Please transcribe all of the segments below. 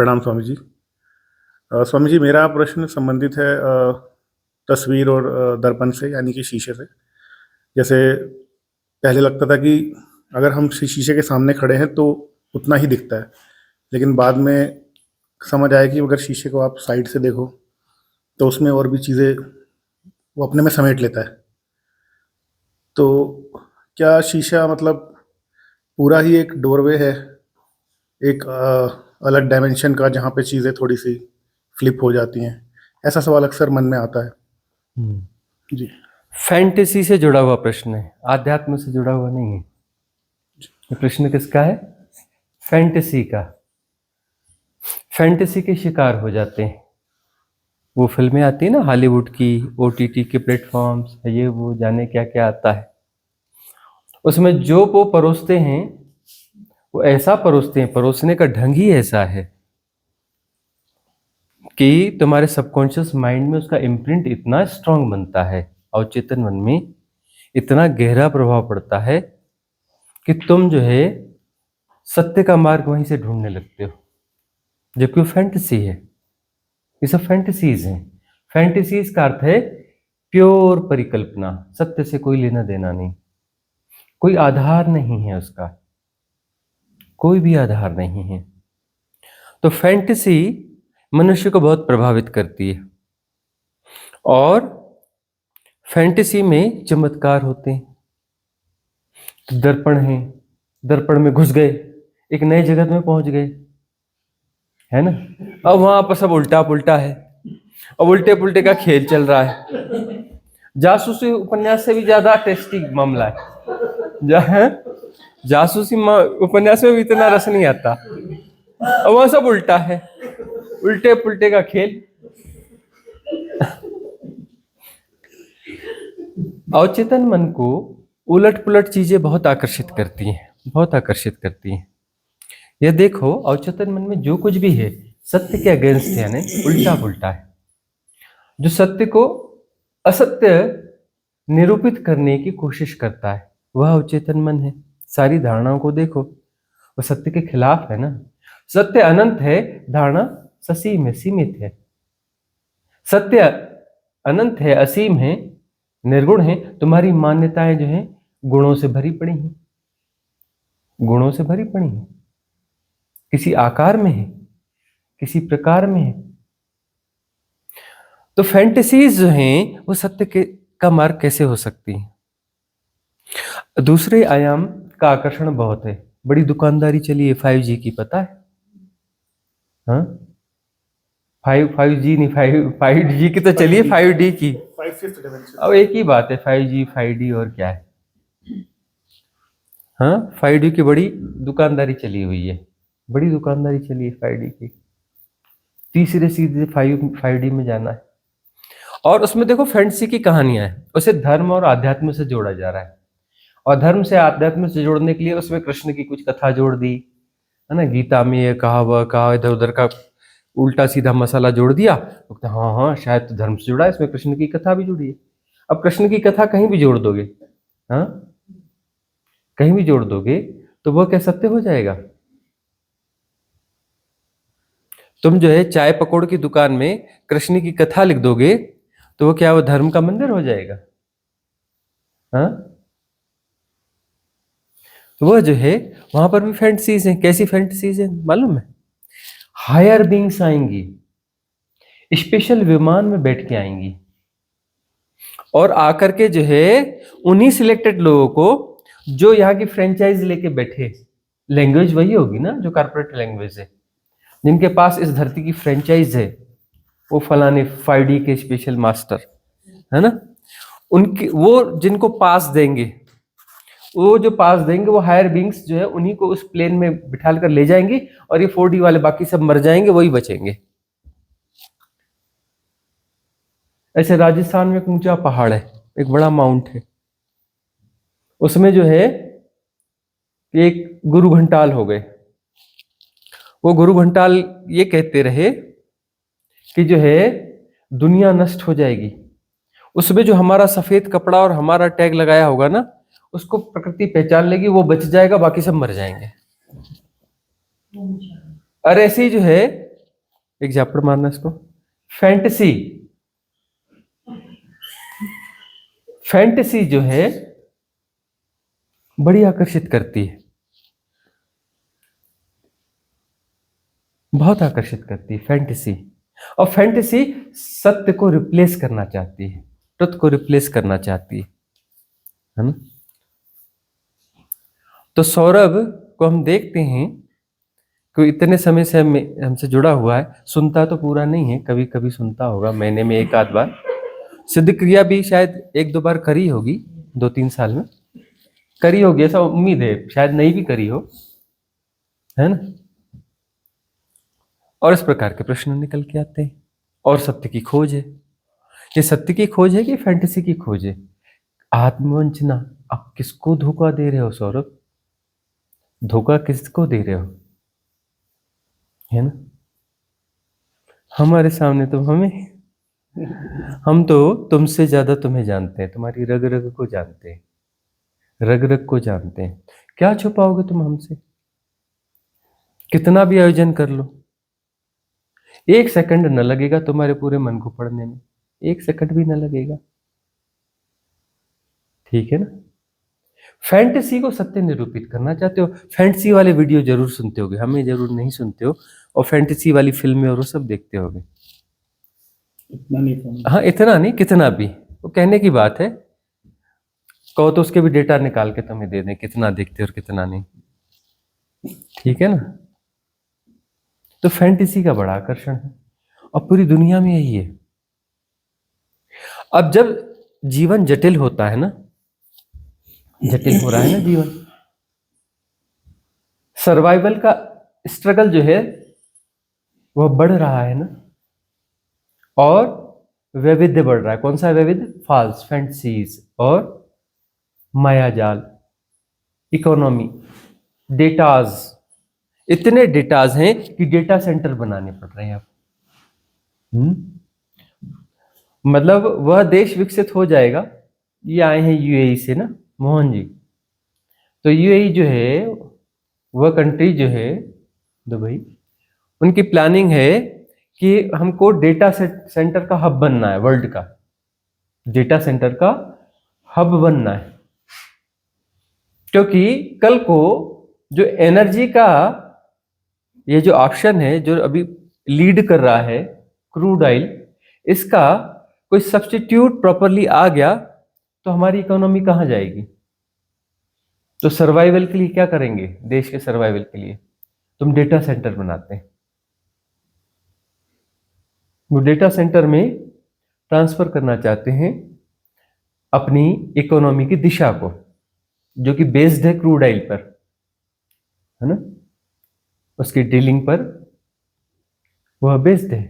प्रणाम स्वामी जी। स्वामी जी, मेरा प्रश्न संबंधित है तस्वीर और दर्पण से, यानी कि शीशे से। जैसे पहले लगता था कि अगर हम शीशे के सामने खड़े हैं तो उतना ही दिखता है, लेकिन बाद में समझ आया कि अगर शीशे को आप साइड से देखो तो उसमें और भी चीज़ें वो अपने में समेट लेता है। तो क्या शीशा मतलब पूरा ही एक डोरवे है, एक अलग डायमेंशन का, जहाँ पे चीज़ें थोड़ी सी फ्लिप हो जाती हैं? ऐसा सवाल अक्सर मन में आता है जी। फैंटेसी से जुड़ा हुआ प्रश्न है, आध्यात्म से जुड़ा हुआ नहीं है। ये प्रश्न किसका है? फैंटेसी का। फैंटेसी के शिकार हो जाते हैं। वो फिल्में आती है ना हॉलीवुड की, ओटीटी के प्लेटफॉर्म्स, ये वो जाने क्या क्या आता है। उसमें जो वो परोसते हैं वो ऐसा परोसते हैं, परोसने का ढंग ही ऐसा है कि तुम्हारे सबकॉन्शियस माइंड में उसका इम्प्रिंट इतना स्ट्रांग बनता है, अवचेतन मन में इतना गहरा प्रभाव पड़ता है कि तुम जो है सत्य का मार्ग वहीं से ढूंढने लगते हो, जबकि वो फैंटेसी है। ये सब फैंटेसीज हैं। फैंटेसीज का अर्थ है प्योर परिकल्पना, सत्य से कोई लेना देना नहीं, कोई आधार नहीं है उसका, कोई भी आधार नहीं है। तो फैंटेसी मनुष्य को बहुत प्रभावित करती है, और फैंटेसी में चमत्कार होते हैं। तो दर्पण है, दर्पण में घुस गए, एक नए जगत में पहुंच गए, है ना। अब वहां पर सब उल्टा पुल्टा है, अब उल्टे पुल्टे का खेल चल रहा है। जासूसी उपन्यास से भी ज्यादा टेस्टी मामला है। जासूसी उपन्यास में भी इतना रस नहीं आता। अब वहां सब उल्टा है, उल्टे पुल्टे का खेल। अवचेतन मन को उलट पुलट चीजें बहुत आकर्षित करती हैं, बहुत आकर्षित करती हैं। यह देखो, अवचेतन मन में जो कुछ भी है सत्य के अगेंस्ट है, यानी उल्टा पुल्टा है। जो सत्य को असत्य निरूपित करने की कोशिश करता है वह अवचेतन मन है। सारी धारणाओं को देखो, वह सत्य के खिलाफ है ना। सत्य अनंत है, धारणा ससीम है, सीमित है। सत्य अनंत है, असीम है, निर्गुण है। तुम्हारी मान्यताएं जो हैं गुणों से भरी पड़ी हैं, गुणों से भरी पड़ी हैं, किसी आकार में है, किसी प्रकार में है। तो फैंटेसीज जो हैं वो सत्य के का मार्ग कैसे हो सकती हैं? दूसरे आयाम का आकर्षण बहुत है। बड़ी दुकानदारी चली है 5G की, पता है? हाँ, 5G नहीं, 5G की तो चलिए, 5D की। अब एक ही बात है, 5G 5D और क्या है। हाँ, 5D की बड़ी दुकानदारी चली हुई है, बड़ी दुकानदारी चली है 5D की। तीसरे सीधे 5D में जाना है। और उसमें देखो फैंटेसी की कहानियां हैं, उसे धर्म और आध्यात्म से जोड़ा जा रहा है। और धर्म से आध्यात्म से जोड़ने के लिए उसमें कृष्ण की कुछ कथा जोड़ दी, है ना। गीता में ये कहा, वह कहा, इधर उधर का उल्टा सीधा मसाला जोड़ दिया। तो हाँ हाँ, शायद तो धर्म से जुड़ा है, इसमें कृष्ण की कथा भी जुड़ी है। अब कृष्ण की कथा कहीं भी जोड़ दोगे, हाँ, कहीं भी जोड़ दोगे तो वह क्या सत्य हो जाएगा? तुम जो है चाय पकौड़ की दुकान में कृष्ण की कथा लिख दोगे तो वो क्या, वो धर्म का मंदिर हो जाएगा? हाँ, वह जो है वहां पर भी फैंटेसीज हैं। कैसी फैंटेसीज हैं मालूम है? हायर बींग्स आएंगी, स्पेशल विमान में बैठ के आएंगी, और आकर के जो है उन्हीं सिलेक्टेड लोगों को जो यहाँ की फ्रेंचाइज लेके बैठे, लैंग्वेज वही होगी ना जो कॉर्पोरेट लैंग्वेज है, जिनके पास इस धरती की फ्रेंचाइज है, वो फलाने 5D के स्पेशल मास्टर, है ना। उनकी वो जिनको पास देंगे, वो जो पास देंगे, वो हायर बींग्स जो है उन्हीं को उस प्लेन में बिठा कर ले जाएंगे, और ये 4D वाले बाकी सब मर जाएंगे, वही बचेंगे। ऐसे राजस्थान में एक ऊंचा पहाड़ है, एक बड़ा माउंट है, उसमें जो है एक गुरु घंटाल हो गए। वो गुरु घंटाल ये कहते रहे कि जो है दुनिया नष्ट हो जाएगी, उसमें जो हमारा सफेद कपड़ा और हमारा टैग लगाया होगा ना, उसको प्रकृति पहचान लेगी, वो बच जाएगा, बाकी सब मर जाएंगे। और ऐसे ही जो है एक झापड़ मारना इसको। फैंटेसी, फैंटेसी जो है बड़ी आकर्षित करती है, बहुत आकर्षित करती है फैंटेसी। और फैंटेसी सत्य को रिप्लेस करना चाहती है, ट्रुथ को रिप्लेस करना चाहती है ना। तो सौरभ को हम देखते हैं कि इतने समय से हमसे जुड़ा हुआ है, सुनता तो पूरा नहीं है, कभी कभी सुनता होगा, महीने में एक आध बार। सिद्ध क्रिया भी शायद एक दो बार करी होगी, 2-3 साल में करी होगी, ऐसा उम्मीद है, शायद नहीं भी करी हो, है ना। और इस प्रकार के प्रश्न निकल के आते हैं। और सत्य की खोज है। ये सत्य की खोज है कि फैंटेसी की खोज है? आत्मवंचना। आप किसको धोखा दे रहे हो सौरभ? धोखा किसको दे रहे हो, है ना। हमारे सामने तुम हमें, हम तो तुमसे ज्यादा तुम्हें जानते हैं, तुम्हारी रग रग को जानते हैं, रग रग को जानते हैं। क्या छुपाओगे तुम हमसे? कितना भी आयोजन कर लो, 1 सेकंड न लगेगा तुम्हारे पूरे मन को पढ़ने में, 1 सेकंड भी न लगेगा, ठीक है ना। फैंटेसी को सत्य निरूपित करना चाहते हो, फैंटेसी वाले वीडियो जरूर सुनते होगे, हमें जरूर नहीं सुनते हो, और फैंटेसी वाली फिल्में और वो सब देखते होगे। इतना नहीं समझ। हाँ, इतना नहीं, कितना भी, वो कहने की बात है। कहो तो उसके भी डेटा निकाल के तुम्हें दे दें, कितना देखते हो और कितना नहीं, ठीक है ना। तो फैंटेसी का बड़ा आकर्षण है, और पूरी दुनिया में यही है। अब जब जीवन जटिल होता है ना, जटिल हो रहा है ना जीवन, सर्वाइवल का स्ट्रगल जो है वह बढ़ रहा है ना, और वैविध्य बढ़ रहा है। कौन सा वैविध्य? फॉल्स फैंटेसीज और मायाजाल, इकोनॉमी, डेटाज। इतने डेटाज हैं कि डेटा सेंटर बनाने पड़ रहे हैं आप। मतलब वह देश विकसित हो जाएगा। ये आए हैं यूएई से ना, मोहन जी। तो यूएई जो है, वह कंट्री जो है दुबई, उनकी प्लानिंग है कि हमको डेटा सेंटर का हब बनना है, वर्ल्ड का डेटा सेंटर का हब बनना है। क्योंकि कल को जो एनर्जी का ये जो ऑप्शन है, जो अभी लीड कर रहा है, क्रूड ऑयल, इसका कोई सब्स्टिट्यूट प्रॉपरली आ गया तो हमारी इकोनॉमी कहां जाएगी। तो सर्वाइवल के लिए क्या करेंगे? देश के सर्वाइवल के लिए तुम डेटा सेंटर बनाते हैं। वो डेटा सेंटर में ट्रांसफर करना चाहते हैं अपनी इकोनॉमी की दिशा को, जो कि बेस्ड है क्रूड ऑयल पर, है ना, उसकी डीलिंग पर वह बेस्ड है।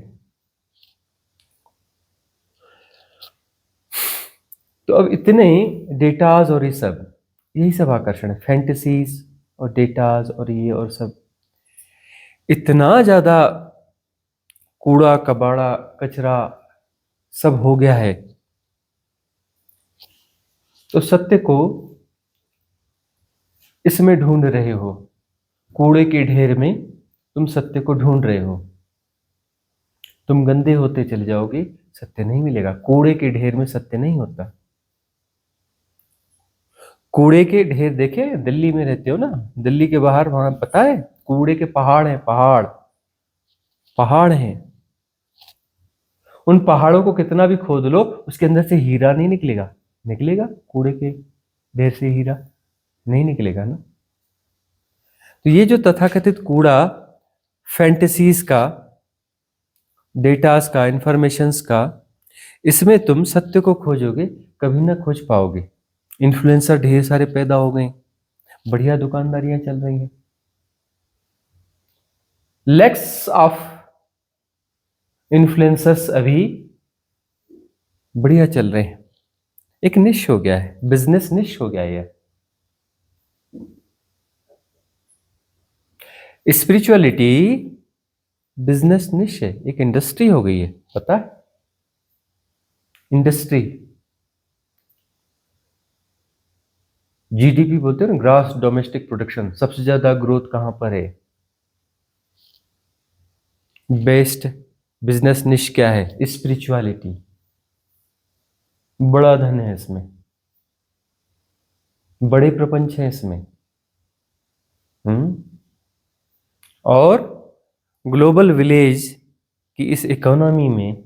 तो अब इतने डेटाज और ये सब, यही सब आकर्षण है, फैंटेसीज और डेटाज और ये और सब, इतना ज्यादा कूड़ा कबाड़ा कचरा सब हो गया है। तो सत्य को इसमें ढूंढ रहे हो, कूड़े के ढेर में तुम सत्य को ढूंढ रहे हो। तुम गंदे होते चले जाओगे, सत्य नहीं मिलेगा। कूड़े के ढेर में सत्य नहीं होता। कूड़े के ढेर देखे, दिल्ली में रहते हो ना, दिल्ली के बाहर वहां पता है कूड़े के पहाड़ हैं, पहाड़ पहाड़ हैं। उन पहाड़ों को कितना भी खोद लो, उसके अंदर से हीरा नहीं निकलेगा। निकलेगा कूड़े के ढेर से हीरा? नहीं निकलेगा ना। तो ये जो तथाकथित कूड़ा, फैंटेसीज का, डेटास का, इंफॉर्मेशंस का, इसमें तुम सत्य को खोजोगे, कभी ना खोज पाओगे। इन्फ्लुएंसर ढेर सारे पैदा हो गए, बढ़िया दुकानदारियां चल रही हैं, लैक्स ऑफ इन्फ्लुएंसर्स अभी बढ़िया चल रहे हैं। एक निश हो गया है, बिजनेस निश हो गया है। स्पिरिचुअलिटी बिजनेस निश है, एक इंडस्ट्री हो गई है, पता है? इंडस्ट्री, जीडीपी बोलते हैं ना, ग्रॉस डोमेस्टिक प्रोडक्शन, सबसे ज्यादा ग्रोथ कहां पर है? बेस्ट बिजनेस निश क्या है? स्पिरिचुअलिटी। बड़ा धन है इसमें, बड़े प्रपंच है इसमें। और ग्लोबल विलेज की इस इकोनॉमी में,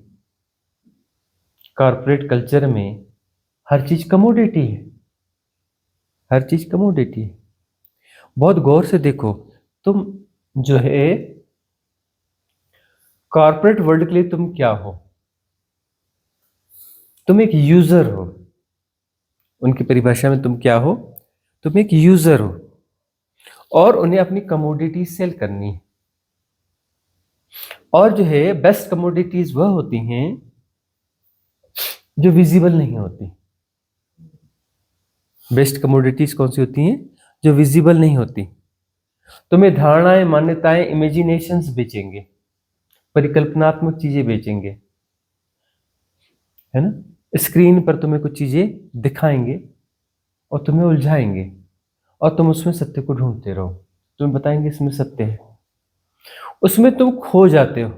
कॉर्पोरेट कल्चर में हर चीज कमोडिटी है, हर चीज कमोडिटी है। बहुत गौर से देखो, तुम जो है कॉर्पोरेट वर्ल्ड के लिए तुम क्या हो? तुम एक यूजर हो। उनकी परिभाषा में तुम क्या हो? तुम एक यूजर हो, और उन्हें अपनी कमोडिटी सेल करनी है। और जो है बेस्ट कमोडिटीज वह होती हैं जो विजिबल नहीं होती। बेस्ट कमोडिटीज कौन सी होती हैं? जो विजिबल नहीं होती। तुम्हें धारणाएं, मान्यताएं, इमेजिनेशंस बेचेंगे, परिकल्पनात्मक चीजें बेचेंगे, है ना। स्क्रीन पर तुम्हें कुछ चीजें दिखाएंगे और तुम्हें उलझाएंगे, और तुम उसमें सत्य को ढूंढते रहो। तुम्हें बताएंगे इसमें सत्य है, उसमें तुम खो जाते हो।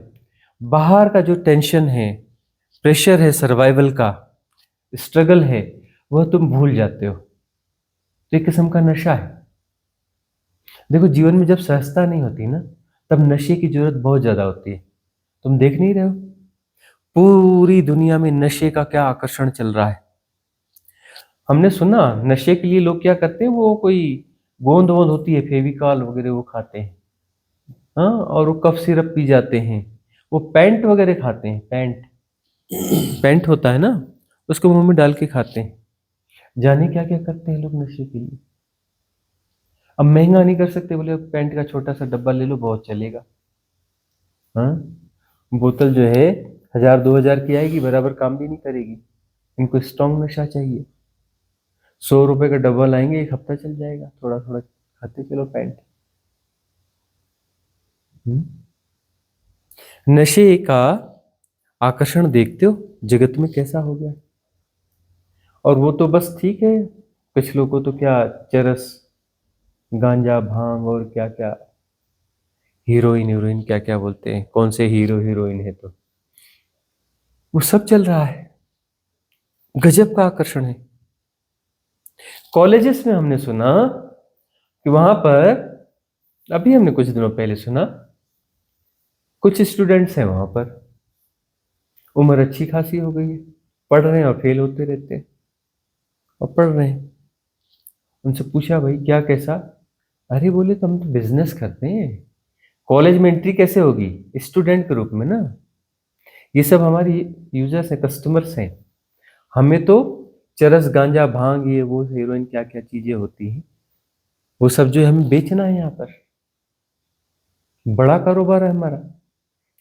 बाहर का जो टेंशन है, प्रेशर है, सर्वाइवल का स्ट्रगल है, वह तुम भूल जाते हो। तो एक किस्म का नशा है। देखो, जीवन में जब सहजता नहीं होती ना, तब नशे की जरूरत बहुत ज्यादा होती है। तुम देख नहीं रहे हो पूरी दुनिया में नशे का क्या आकर्षण चल रहा है? हमने सुना नशे के लिए लोग क्या करते हैं, वो कोई गोंद वोंद होती है, फेविकॉल वगैरह, वो खाते हैं। हाँ, और वो कफ सिरप पी जाते हैं, वो पैंट वगैरह खाते हैं। पैंट होता है ना, उसको मुंह में डाल के खाते हैं। जाने क्या क्या करते हैं लोग नशे के लिए। अब महंगा नहीं कर सकते, बोले पैंट का छोटा सा डब्बा ले लो, बहुत चलेगा। हाँ, बोतल जो है 1000-2000 की आएगी, बराबर काम भी नहीं करेगी। इनको स्ट्रॉन्ग नशा चाहिए। 100 रुपए का डब्बा लाएंगे, एक हफ्ता चल जाएगा, थोड़ा थोड़ा खाते चलो पैंट। नशे का आकर्षण देखते हो जगत में कैसा हो गया। और वो तो बस ठीक है, कुछ लोगों को तो क्या चरस, गांजा, भांग और क्या क्या, हीरोइन क्या क्या बोलते हैं, कौन से हीरो हीरोइन है, तो वो सब चल रहा है। गजब का आकर्षण है। कॉलेजेस में हमने सुना कि वहां पर, अभी हमने कुछ दिनों पहले सुना, कुछ स्टूडेंट्स हैं वहां पर, उम्र अच्छी खासी हो गई है, पढ़ रहे हैं और फेल होते रहते हैं, और पढ़ रहे हैं। उनसे पूछा, भाई क्या कैसा? अरे बोले, तो हम तो बिजनेस करते हैं, कॉलेज में एंट्री कैसे होगी? स्टूडेंट के रूप में ना। ये सब हमारी यूजर्स हैं, कस्टमर्स हैं। हमें तो चरस, गांजा, भांग, ये वो हीरोइन क्या क्या चीजें होती हैं, वो सब जो है हमें बेचना है यहाँ पर। बड़ा कारोबार है हमारा।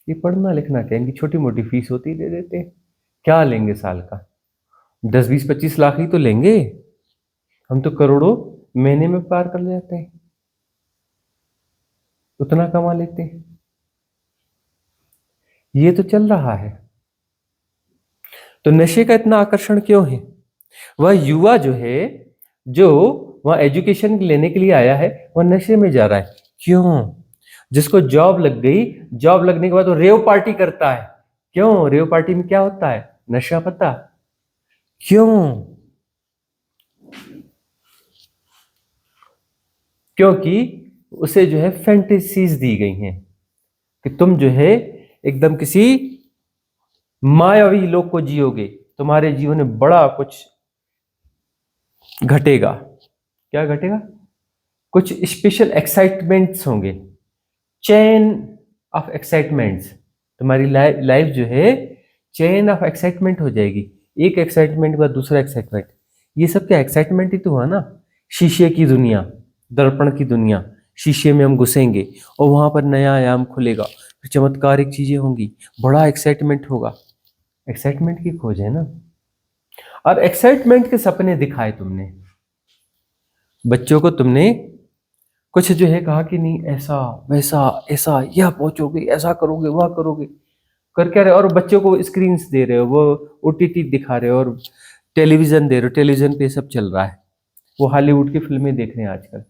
ये पढ़ना लिखना क्या, इनकी छोटी मोटी फीस होती दे देते हैं। क्या लेंगे साल का? 10-20-25 लाख ही तो लेंगे। हम तो करोड़ों महीने में पार कर ले जाते हैं, उतना कमा लेते हैं। ये तो चल रहा है। तो नशे का इतना आकर्षण क्यों है? वह युवा जो है, जो वह एजुकेशन लेने के लिए आया है, वह नशे में जा रहा है। क्यों? जिसको जॉब लग गई, जॉब लगने के बाद वो रेव पार्टी करता है। क्यों? रेव पार्टी में क्या होता है? नशा। पता क्यों? क्योंकि उसे जो है फैंटेसीज दी गई हैं कि तुम जो है एकदम किसी मायावी लोक को जियोगे, तुम्हारे जीवन में बड़ा कुछ घटेगा। क्या घटेगा? कुछ स्पेशल एक्साइटमेंट्स होंगे, चेन ऑफ एक्साइटमेंट्स। तुम्हारी लाइफ जो है चेन ऑफ एक्साइटमेंट हो जाएगी, एक एक्साइटमेंट के बाद दूसरा एक्साइटमेंट। ये सब क्या एक्साइटमेंट ही तो हुआ ना। शीशे की दुनिया, दर्पण की दुनिया, शीशे में हम घुसेंगे और वहां पर नया आयाम खुलेगा, फिर चमत्कारिक चीजें होंगी, बड़ा एक्साइटमेंट होगा। एक्साइटमेंट की खोज है ना। और एक्साइटमेंट के सपने दिखाए तुमने बच्चों को, तुमने कुछ जो है कहा कि नहीं ऐसा वैसा ऐसा, यह पहुंचोगे, ऐसा करोगे, वह करोगे, कर क्या रहे हो? और बच्चों को स्क्रीन्स दे रहे हो, वो ओटीटी दिखा रहे हो, और टेलीविजन दे रहे हो, टेलीविजन पे सब चल रहा है। वो हॉलीवुड की फिल्में देख रहे हैं आजकल,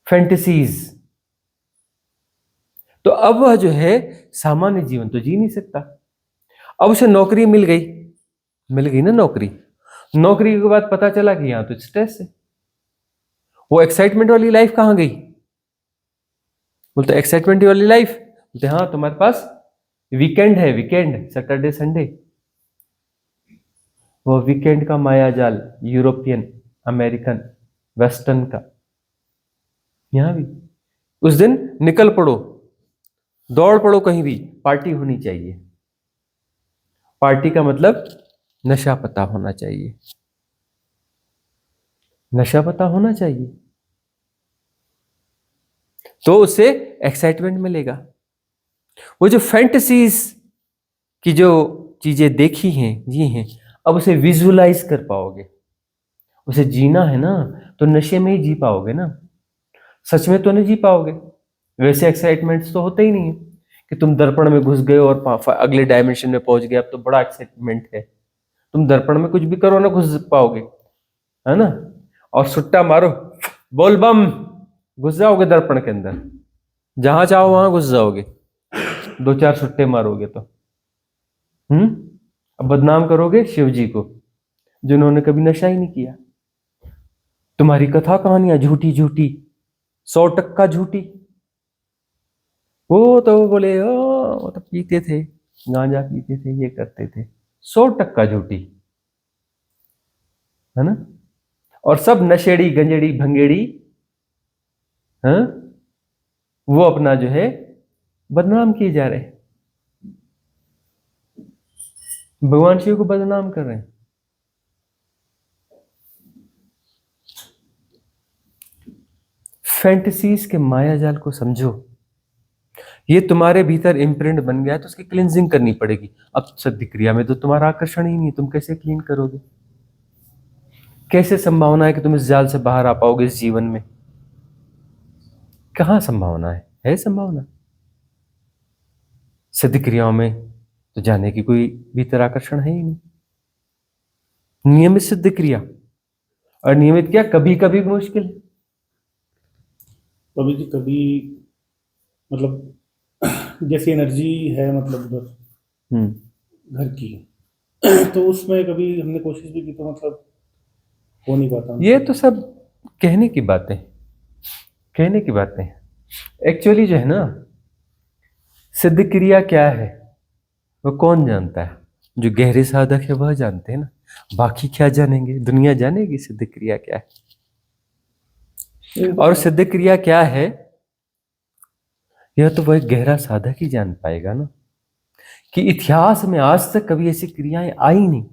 फैंटेसीज। तो अब वह जो है सामान्य जीवन तो जी नहीं सकता। अब उसे नौकरी मिल गई ना नौकरी। नौकरी के बाद पता चला कि यहां तो स्ट्रेस है। वो एक्साइटमेंट वाली लाइफ कहां गई? बोलते एक्साइटमेंट वाली लाइफ, बोलते हाँ तुम्हारे पास वीकेंड है, वीकेंड सैटरडे संडे। वो वीकेंड का माया जाल यूरोपियन, अमेरिकन, वेस्टर्न का यहां भी उस दिन निकल पड़ो, दौड़ पड़ो, कहीं भी पार्टी होनी चाहिए। पार्टी का मतलब नशा पता होना चाहिए, नशा पता होना चाहिए, तो उससे एक्साइटमेंट मिलेगा। वो जो फैंटेसीज की जो चीजें देखी हैं, जी हैं, अब उसे विजुअलाइज कर पाओगे। उसे जीना है ना, तो नशे में ही जी पाओगे ना, सच में तो नहीं जी पाओगे। वैसे एक्साइटमेंट्स तो होते ही नहीं है कि तुम दर्पण में घुस गए और अगले डायमेंशन में पहुंच गए, अब तो बड़ा एक्साइटमेंट है। तुम दर्पण में कुछ भी करो ना घुस पाओगे, है ना। और सुट्टा मारो, बोल बम, घुस जाओगे दर्पण के अंदर, जहां चाहो वहां घुस जाओगे, दो चार सुट्टे मारोगे तो। अब बदनाम करोगे शिव जी को, जिन्होंने कभी नशा ही नहीं किया। तुम्हारी कथा कहानियां झूठी झूठी, 100% झूठी। वो तो बोले ओ वो तो पीते थे, गांजा पीते थे, ये करते थे, 100% झूठी, है ना। और सब नशेड़ी गंजेड़ी भंगेड़ी, हाँ, वो अपना जो है बदनाम किए जा रहे हैं, भगवान शिव को बदनाम कर रहे हैं। फैंटेसीज के माया जाल को समझो। ये तुम्हारे भीतर इम्प्रिंट बन गया है, तो उसकी क्लींजिंग करनी पड़ेगी। अब सद्य क्रिया में तो तुम्हारा आकर्षण ही नहीं, तुम कैसे क्लीन करोगे? कैसे संभावना है कि तुम इस जाल से बाहर आ पाओगे इस जीवन में? कहां संभावना है संभावना? सिद्ध क्रियाओं में तो जाने की कोई भीतर आकर्षण है ही नहीं। नियमित सिद्ध क्रिया, और नियमित क्या कभी कभी मुश्किल। कभी जी कभी, मतलब जैसी एनर्जी है, मतलब उधर घर की, तो उसमें कभी हमने कोशिश भी की, तो मतलब हो नहीं पाता ये हमसे। तो सब कहने की बातें, कहने की बातें। एक्चुअली जो है ना, सिद्ध क्रिया क्या है वो कौन जानता है? जो गहरे साधक है वह जानते हैं ना। बाकी क्या जानेंगे? दुनिया जानेगी सिद्ध क्रिया क्या है। और सिद्ध क्रिया क्या है यह तो वह गहरा साधक ही जान पाएगा ना, कि इतिहास में आज तक कभी ऐसी क्रियाएं आई नहीं।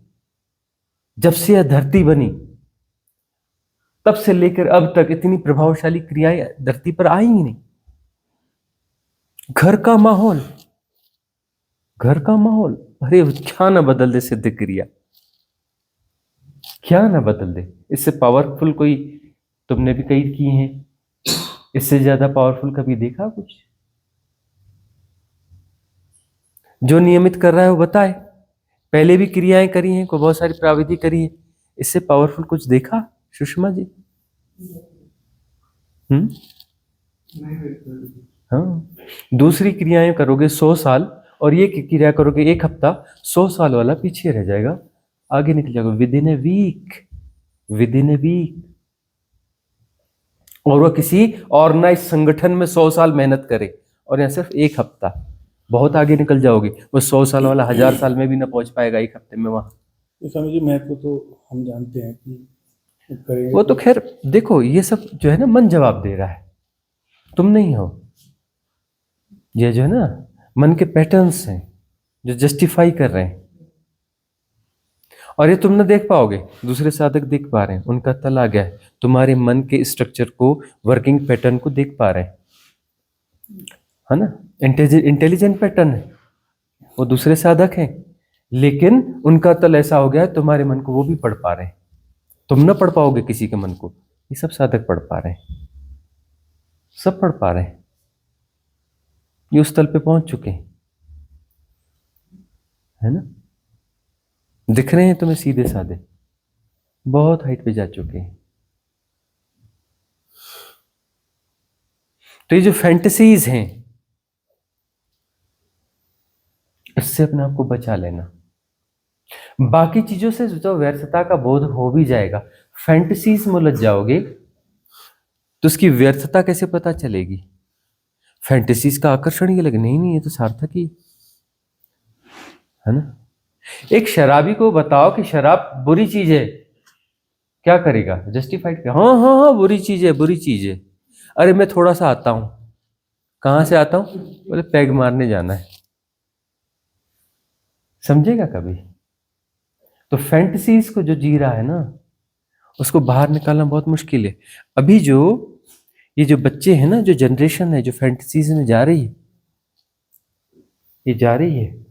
जब से यह धरती बनी तब से लेकर अब तक इतनी प्रभावशाली क्रियाएं धरती पर आई ही नहीं। घर का माहौल, घर का माहौल, अरे क्या ना बदल दे सिद्ध क्रिया, क्या ना बदल दे। इससे पावरफुल कोई तुमने भी कई की हैं, इससे ज्यादा पावरफुल कभी देखा कुछ? जो नियमित कर रहा है वो बताए। पहले भी क्रियाएं करी हैं, कोई बहुत सारी प्राविधि करी है, इससे पावरफुल कुछ देखा सुषमा जी? हाँ, दूसरी क्रियाएं करोगे 100 साल, और ये क्रिया करोगे 1 हफ्ता, 100 साल वाला पीछे रह जाएगा, आगे निकल जाएगा within a week, within a week. और वह किसी ऑर्गेनाइज संगठन में 100 साल मेहनत करे, और यहाँ सिर्फ 1 हफ्ता, बहुत आगे निकल जाओगे। वो 100 साल वाला 1000 साल में भी ना पहुंच पाएगा 1 हफ्ते में वहां। स्वामी जी महत्व तो हम जानते हैं कि करेंगे वो तो खैर देखो, ये सब जो है ना मन जवाब दे रहा है, तुम नहीं हो। ये जो है ना मन के पैटर्न्स हैं जो जस्टिफाई कर रहे हैं, और ये तुम ना देख पाओगे, दूसरे साधक देख पा रहे हैं, उनका तल आ गया है, तुम्हारे मन के स्ट्रक्चर को, वर्किंग पैटर्न को देख पा रहे हैं, है ना। इंटेलिजेंट पैटर्न है, वो दूसरे साधक हैं, लेकिन उनका तल ऐसा हो गया है तुम्हारे मन को वो भी पढ़ पा रहे हैं। तुम ना पढ़ पाओगे किसी के मन को, ये सब साधक पढ़ पा रहे हैं, सब पढ़ पा रहे हैं, ये उस तल पे पहुंच चुके हैं, है ना। दिख रहे हैं तुम्हें सीधे साधे, बहुत हाइट पे जा चुके हैं। तो ये जो फैंटेसीज हैं, इससे अपने आप को बचा लेना। बाकी चीजों से जो व्यर्थता का बोध हो भी जाएगा, फैंटेसीज में उलझ जाओगे तो उसकी व्यर्थता कैसे पता चलेगी? फैंटेसीज का आकर्षण ये लगना ही नहीं, ये तो सार्थक ही है ना। एक शराबी को बताओ कि शराब बुरी चीज है, क्या करेगा? जस्टिफाइड कर, हाँ हाँ हाँ बुरी चीज है, बुरी चीज है। अरे मैं थोड़ा सा आता हूं। कहां से आता हूं? बोले पैग मारने जाना है। समझेगा कभी? तो फैंटेसीज को जो जी रहा है ना, उसको बाहर निकालना बहुत मुश्किल है। अभी जो ये जो बच्चे हैं ना, जो जनरेशन है जो फैंटेसीज में जा रही है, ये जा रही है,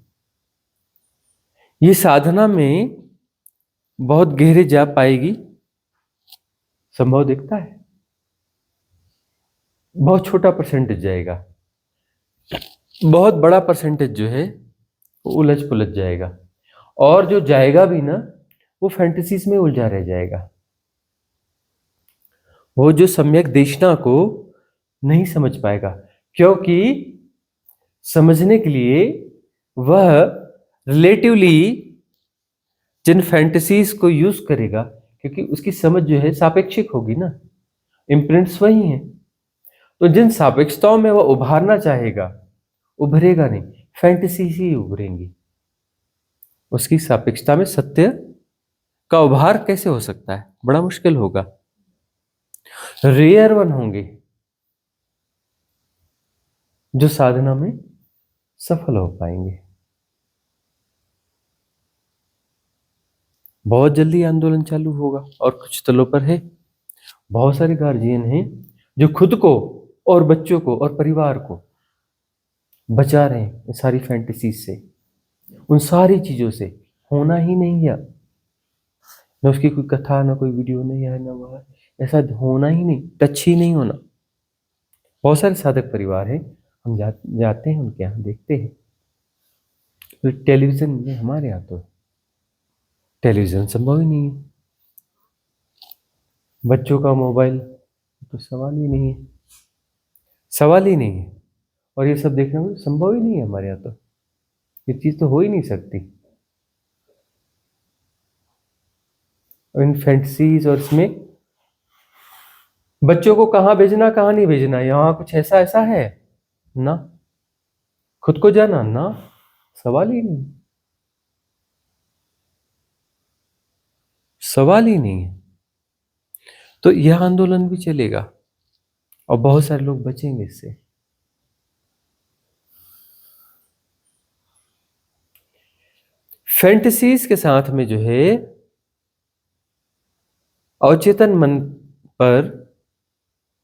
ये साधना में बहुत गहरे जा पाएगी, संभव दिखता है। बहुत छोटा परसेंटेज जाएगा, बहुत बड़ा परसेंटेज जो है वो उलझ पुलझ जाएगा। और जो जाएगा भी ना, वो फैंटेसीज में उलझा रह जाएगा। वो जो सम्यक देशना को नहीं समझ पाएगा, क्योंकि समझने के लिए वह रिलेटिवली जिन फैंटेसीज को यूज करेगा, क्योंकि उसकी समझ जो है सापेक्षिक होगी ना, इम्प्रिंट्स वही हैं। तो जिन सापेक्षताओं में वह उभारना चाहेगा, उभरेगा नहीं, फैंटेसीज ही उभरेंगी। उसकी सापेक्षता में सत्य का उभार कैसे हो सकता है? बड़ा मुश्किल होगा। रेयर वन होंगे जो साधना में सफल हो पाएंगे। बहुत जल्दी आंदोलन चालू होगा और कुछ तलों पर है। बहुत सारे गार्जियन हैं जो खुद को और बच्चों को और परिवार को बचा रहे हैं इन सारी फैंटेसीज से, उन सारी चीजों से। होना ही नहीं है, न उसकी कोई कथा, ना कोई वीडियो नहीं है, ना वह, ऐसा होना ही नहीं, टच ही नहीं होना। बहुत सारे साधक परिवार हैं, हम जाते हैं उनके यहाँ, देखते हैं। तो टेलीविजन में, हमारे यहाँ तो टेलीविजन संभव ही नहीं है, बच्चों का मोबाइल तो सवाल ही नहीं है, सवाल ही नहीं है। और ये सब देखना संभव ही नहीं है हमारे यहाँ तो, ये चीज तो हो ही नहीं सकती। और इन फैंटेसीज और इसमें बच्चों को कहाँ भेजना, कहाँ नहीं भेजना, यहाँ कुछ ऐसा ऐसा है ना, खुद को जाना ना, सवाल ही नहीं, सवाल ही नहीं है। तो यह आंदोलन भी चलेगा और बहुत सारे लोग बचेंगे इससे। फैंटेसीज के साथ में जो है अवचेतन मन पर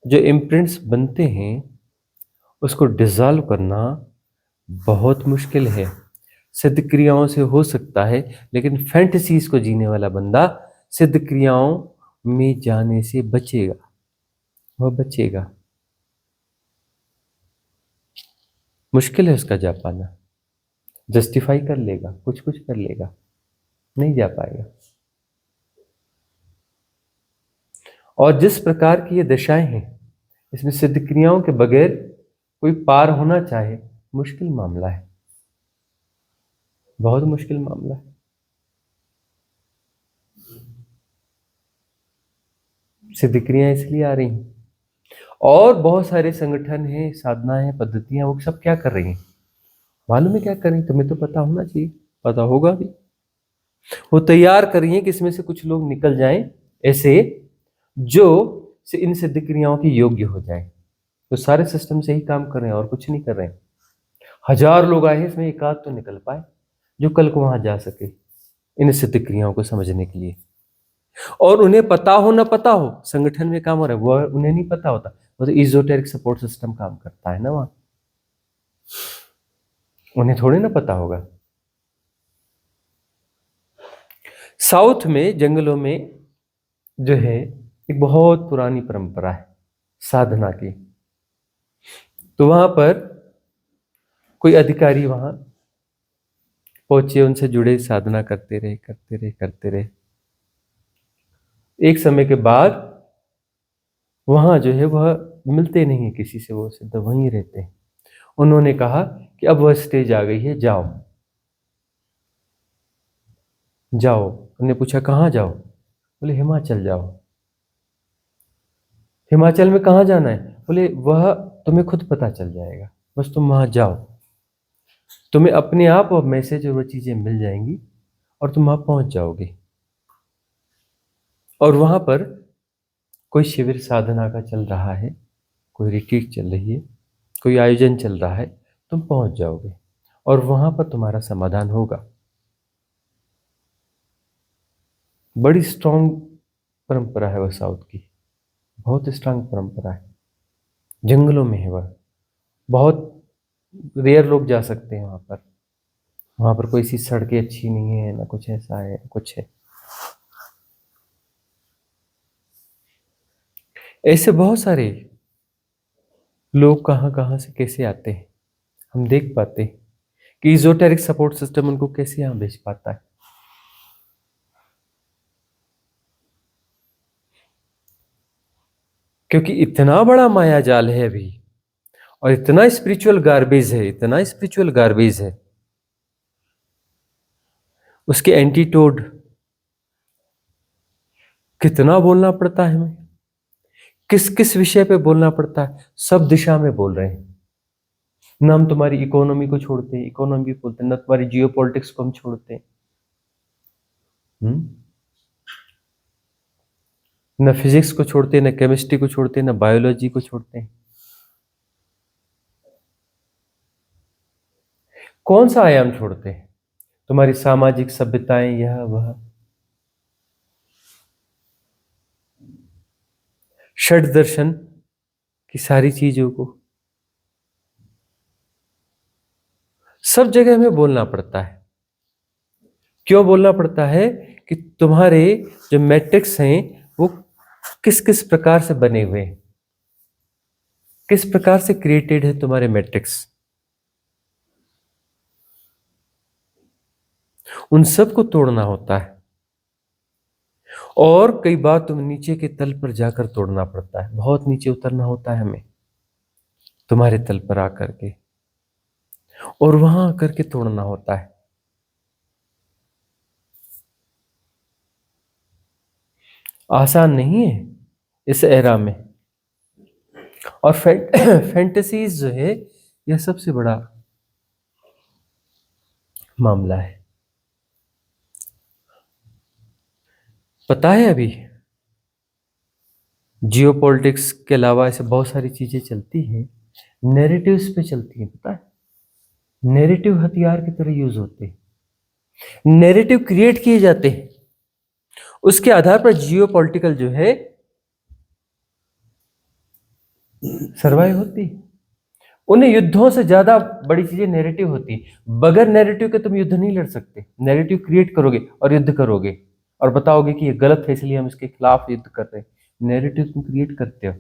जो इम्प्रिंट्स बनते हैं, उसको डिसॉल्व करना बहुत मुश्किल है। सिद्ध क्रियाओं से हो सकता है, लेकिन फैंटेसीज को जीने वाला बंदा सिद्ध क्रियाओं में जाने से बचेगा, वह बचेगा। मुश्किल है उसका जा पाना। जस्टिफाई कर लेगा, कुछ कुछ कर लेगा, नहीं जा पाएगा। और जिस प्रकार की ये दशाएं हैं, इसमें सिद्ध क्रियाओं के बगैर कोई पार होना चाहे, मुश्किल मामला है, बहुत मुश्किल मामला है। सिद्ध क्रियाएं इसलिए आ रही हैं। और बहुत सारे संगठन हैं, साधना है, पद्धतियां, वो सब क्या कर रही हैं मालूम है? क्या कर रही हैं? तुम्हें तो पता होना चाहिए, पता होगा भी। वो तैयार कर रही हैं कि इसमें से कुछ लोग निकल जाएं ऐसे जो इन सिद्ध क्रियाओं की योग्य हो जाए। तो सारे सिस्टम से ही काम कर रहे हैं और कुछ नहीं कर रहे हैं। 1000 लोग आए हैं, इसमें एक आध तो निकल पाए जो कल को वहां जा सके इन सिद्ध क्रियाओं को समझने के लिए। और उन्हें पता हो ना पता हो, संगठन में काम हो रहा है, वो उन्हें नहीं पता होता। वो तो इजोटेरिक सपोर्ट सिस्टम काम करता है ना वहां, उन्हें थोड़ी ना पता होगा। साउथ में जंगलों में जो है एक बहुत पुरानी परंपरा है साधना की। तो वहां पर कोई अधिकारी वहां पहुंचे, उनसे जुड़े, साधना करते रहे करते रहे करते रहे। एक समय के बाद वहां जो है वह मिलते नहीं है किसी से, वो सिद्ध वहीं रहते हैं। उन्होंने कहा कि अब वह स्टेज आ गई है, जाओ जाओ। उन्होंने पूछा कहाँ जाओ? बोले हिमाचल जाओ। हिमाचल में कहाँ जाना है? बोले वह तुम्हें खुद पता चल जाएगा, बस तुम वहां जाओ, तुम्हें अपने आप वो मैसेज और वो चीजें मिल जाएंगी और तुम वहां पहुंच जाओगे। और वहां पर कोई शिविर साधना का चल रहा है, कोई रिट्रीट चल रही है, कोई आयोजन चल रहा है, तुम पहुंच जाओगे और वहां पर तुम्हारा समाधान होगा। बड़ी स्ट्रांग परंपरा है वह साउथ की, बहुत स्ट्रांग परंपरा है। जंगलों में है वह, बहुत रेयर लोग जा सकते हैं वहां पर। वहां पर कोई सी सड़कें अच्छी नहीं है, ना कुछ ऐसा है, कुछ है। ऐसे बहुत सारे लोग कहाँ कहाँ से कैसे आते हैं, हम देख पाते हैं कि इजोटेरिक सपोर्ट सिस्टम उनको कैसे यहाँ भेज पाता है। क्योंकि इतना बड़ा माया जाल है अभी, और इतना स्पिरिचुअल गार्बेज है, इतना स्पिरिचुअल गार्बेज है, उसके एंटीटोड कितना बोलना पड़ता है हमें, किस किस विषय पे बोलना पड़ता है। सब दिशा में बोल रहे हैं। न हम तुम्हारी इकोनॉमी को छोड़ते हैं, इकोनॉमी बोलते हैं, न तुम्हारी जियो पॉलिटिक्स को हम छोड़ते हैं, न फिजिक्स को छोड़ते, न केमिस्ट्री को छोड़ते, न बायोलॉजी को छोड़ते हैं। कौन सा आयाम छोड़ते हैं? तुम्हारी सामाजिक सभ्यताएं, यह वह, षड दर्शन की सारी चीजों को, सब जगह हमें बोलना पड़ता है। क्यों बोलना पड़ता है? कि तुम्हारे जो मैट्रिक्स हैं वो किस किस प्रकार से बने हुए हैं, किस प्रकार से क्रिएटेड है तुम्हारे मैट्रिक्स, उन सब को तोड़ना होता है। और कई बार तुम नीचे के तल पर जाकर तोड़ना पड़ता है, बहुत नीचे उतरना होता है हमें तुम्हारे तल पर आकर के, और वहां आकर के तोड़ना होता है। आसान नहीं है इस एरा में। और फैंटेसीज जो है, यह सबसे बड़ा मामला है। पता है अभी जियोपॉलिटिक्स के अलावा ऐसे बहुत सारी चीजें चलती हैं, नैरेटिव्स पे चलती हैं। पता है, नैरेटिव हथियार की तरह यूज होते हैं, नैरेटिव क्रिएट किए जाते हैं, उसके आधार पर जियोपॉलिटिकल जो है सर्वाइव होती। उन्हें युद्धों से ज्यादा बड़ी चीजें नैरेटिव होती। बगैर नैरेटिव के तुम युद्ध नहीं लड़ सकते। नैरेटिव क्रिएट करोगे और युद्ध करोगे और बताओगे कि ये गलत है इसलिए हम इसके खिलाफ युद्ध कर रहे हैं। नैरेटिव तुम क्रिएट करते हो।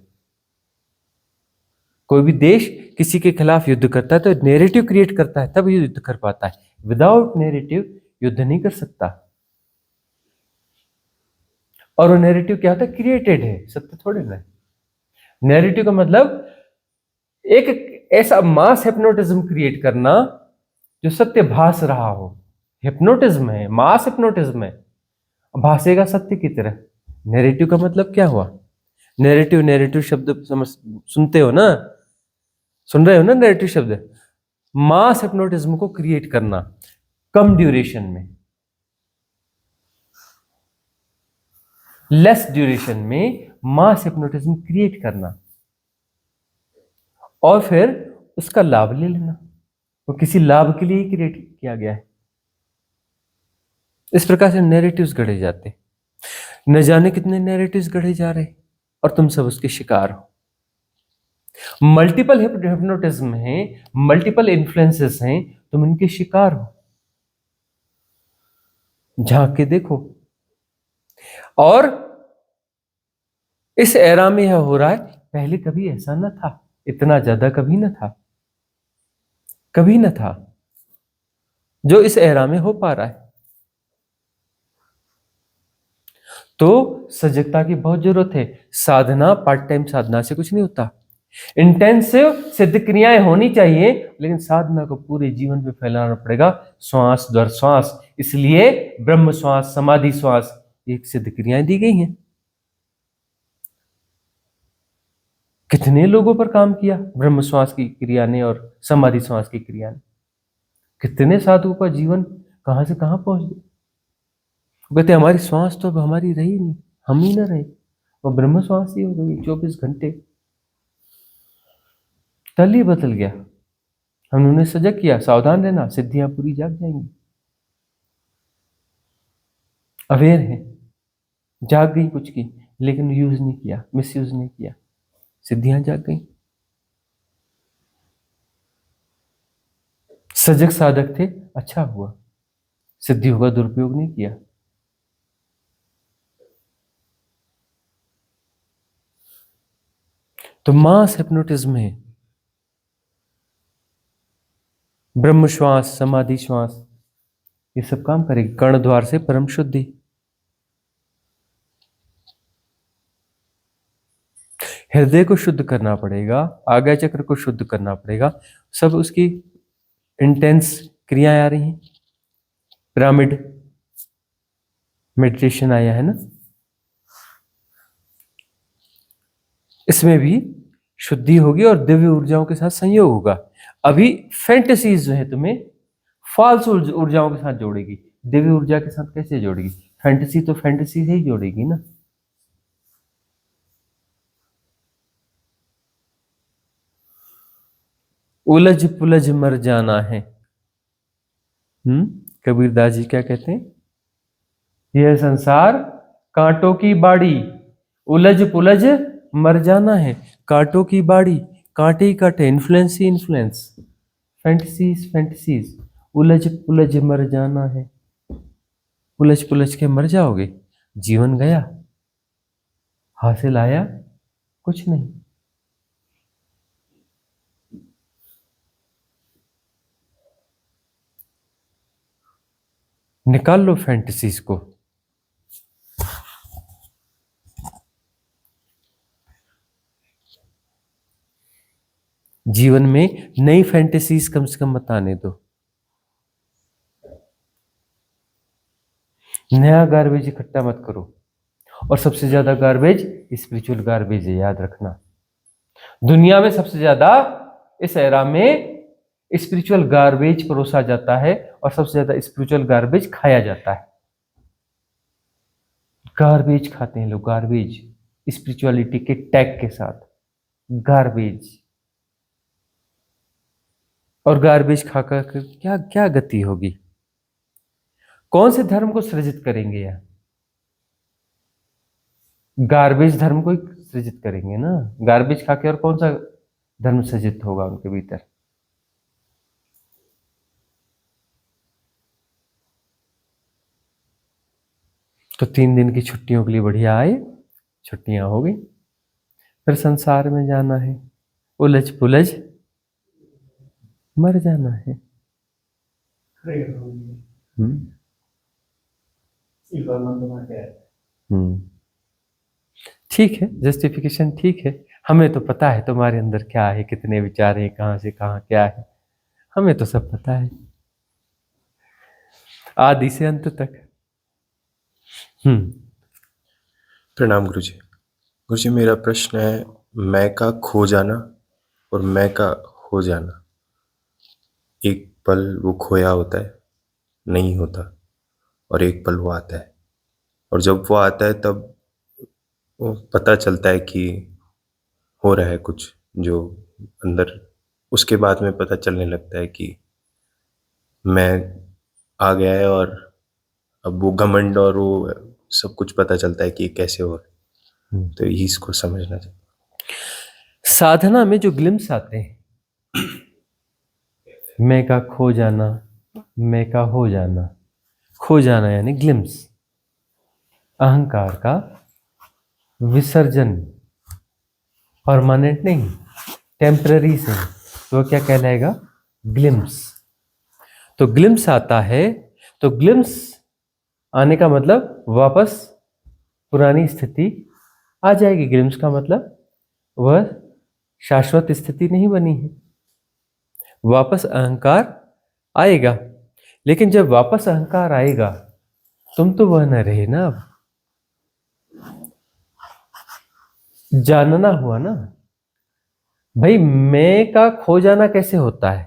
कोई भी देश किसी के खिलाफ युद्ध करता है तो नैरेटिव क्रिएट करता है, तब युद्ध कर पाता है। विदाउट नैरेटिव युद्ध नहीं कर सकता। और वो नैरेटिव क्या होता है? क्रिएटेड है, सत्य थोड़े ना। नैरेटिव का मतलब एक ऐसा मास हिप्नोटिज्म क्रिएट करना जो सत्य भास रहा हो। हिप्नोटिज्म है, मास हिप्नोटिज्म है, भासेगा सत्य की तरह। नैरेटिव का मतलब क्या हुआ? नैरेटिव, नैरेटिव शब्द समझ सुनते हो ना, सुन रहे हो ना? नैरेटिव शब्द मास हिप्नोटिज्म को क्रिएट करना कम ड्यूरेशन में, लेस ड्यूरेशन में मास हिप्नोटिज्म क्रिएट करना और फिर उसका लाभ ले लेना। वो किसी लाभ के लिए ही क्रिएट किया गया है। इस प्रकार से नैरेटिव्स गढ़े जाते, न जाने कितने नैरेटिव्स गढ़े जा रहे और तुम सब उसके शिकार हो। मल्टीपल हिप्नोटिज्म है, मल्टीपल इन्फ्लुएंसेस हैं, तुम इनके शिकार हो। झांक के देखो। और इस एरा में यह हो रहा है, पहले कभी ऐसा न था, इतना ज्यादा कभी न था, कभी न था जो इस एरा में हो पा रहा है। तो सजगता की बहुत जरूरत है। साधना पार्ट टाइम साधना से कुछ नहीं होता। इंटेंसिव सिद्ध क्रियाएं होनी चाहिए, लेकिन साधना को पूरे जीवन में फैलाना पड़ेगा, श्वास दर श्वास। इसलिए ब्रह्म श्वास, समाधि श्वास, एक सिद्ध क्रियाएं दी गई हैं। कितने लोगों पर काम किया ब्रह्म श्वास की क्रिया ने और समाधि श्वास की क्रिया ने। कितने साधुओं का जीवन कहां से कहां पहुंच गया। कहते हमारी श्वास तो अब हमारी रही नहीं, हम ही ना रहे, वो ब्रह्म श्वास ही हो गई 24 घंटे। तल ही बदल गया। हमने उन्हें सजग किया, सावधान रहना, सिद्धियां पूरी जाग जाएंगी। अवेयर है, जाग गई कुछ की, लेकिन यूज नहीं किया, मिस यूज नहीं किया, सिद्धियां जाग गई। सजग साधक थे, अच्छा हुआ, सिद्धियों का दुरुपयोग नहीं किया। तो मास हिप्नोटिज्म है, ब्रह्म श्वास, समाधि श्वास, ये सब काम करेगी। कर्ण द्वार से परम शुद्धि, हृदय को शुद्ध करना पड़ेगा, आज्ञा चक्र को शुद्ध करना पड़ेगा। सब उसकी इंटेंस क्रियाएं आ रही हैं। पिरामिड मेडिटेशन आया है ना, इसमें भी शुद्धि होगी और दिव्य ऊर्जाओं के साथ संयोग होगा। अभी फैंटेसीज जो है तुम्हें फॉल्स ऊर्जाओं के साथ जोड़ेगी, दिव्य ऊर्जा के साथ कैसे जोड़ेगी? फैंटेसी तो फैंटेसी से ही जोड़ेगी ना। उलझ पुलझ मर जाना है। कबीरदास जी क्या कहते हैं? यह संसार कांटों की बाड़ी, उलझ पुलझ मर जाना है। कांटों की बाड़ी, कांटे ही कांटे, इन्फ्लुएंस ही इन्फ्लुएंस, फैंटेसीज फैंटेसीज, उलझ पुलझ मर जाना है। उलझ पुलझ के मर जाओगे, जीवन गया, हासिल आया कुछ नहीं। निकाल लो फैंटेसीज को। जीवन में नई फैंटेसीज कम से कम मत आने दो। नया गार्बेज इकट्ठा मत करो। और सबसे ज्यादा गार्बेज स्पिरिचुअल गार्बेज है, याद रखना। दुनिया में सबसे ज्यादा इस एरा में स्पिरिचुअल गार्बेज परोसा जाता है और सबसे ज्यादा स्पिरिचुअल गार्बेज खाया जाता है। गार्बेज खाते हैं लोग, गार्बेज, स्पिरिचुअलिटी के टैग के साथ गार्बेज। और गार्बेज खाकर क्या क्या गति होगी? कौन से धर्म को सृजित करेंगे यार? गार्बेज धर्म को ही सृजित करेंगे ना। गार्बेज खा के और कौन सा धर्म सृजित होगा उनके भीतर? तो 3 दिन की छुट्टियों के लिए बढ़िया आए, छुट्टियां हो गई, फिर संसार में जाना है, उलझ पुलझ मर जाना है। ठीक है, जस्टिफिकेशन ठीक है। हमें तो पता है तुम्हारे अंदर क्या है, कितने विचार हैं, कहां से कहां क्या है, हमें तो सब पता है, आदि से अंत तक। प्रणाम गुरुजी। गुरुजी, मेरा प्रश्न है, मैं का खो जाना और मैं का हो जाना। एक पल वो खोया होता है, नहीं होता, और एक पल वो आता है, और जब वो आता है तब वो पता चलता है कि हो रहा है कुछ जो अंदर, उसके बाद में पता चलने लगता है कि मैं आ गया है, और अब वो घमंड और वो सब कुछ पता चलता है कि ये कैसे हो रहा है। तो यही इसको समझना चाहिए। साधना में जो ग्लिम्स आते हैं, मैं का खो जाना, मैं का हो जाना। खो जाना यानी ग्लिम्स, अहंकार का विसर्जन, परमानेंट नहीं, टेम्पररी से, तो क्या कहलाएगा? ग्लिम्स। तो ग्लिम्स आता है, तो ग्लिम्स आने का मतलब वापस पुरानी स्थिति आ जाएगी। ग्लिम्स का मतलब वह शाश्वत स्थिति नहीं बनी है, वापस अहंकार आएगा। लेकिन जब वापस अहंकार आएगा, तुम तो वह न रहे ना, अब जानना हुआ ना भाई। मैं का खो जाना कैसे होता है?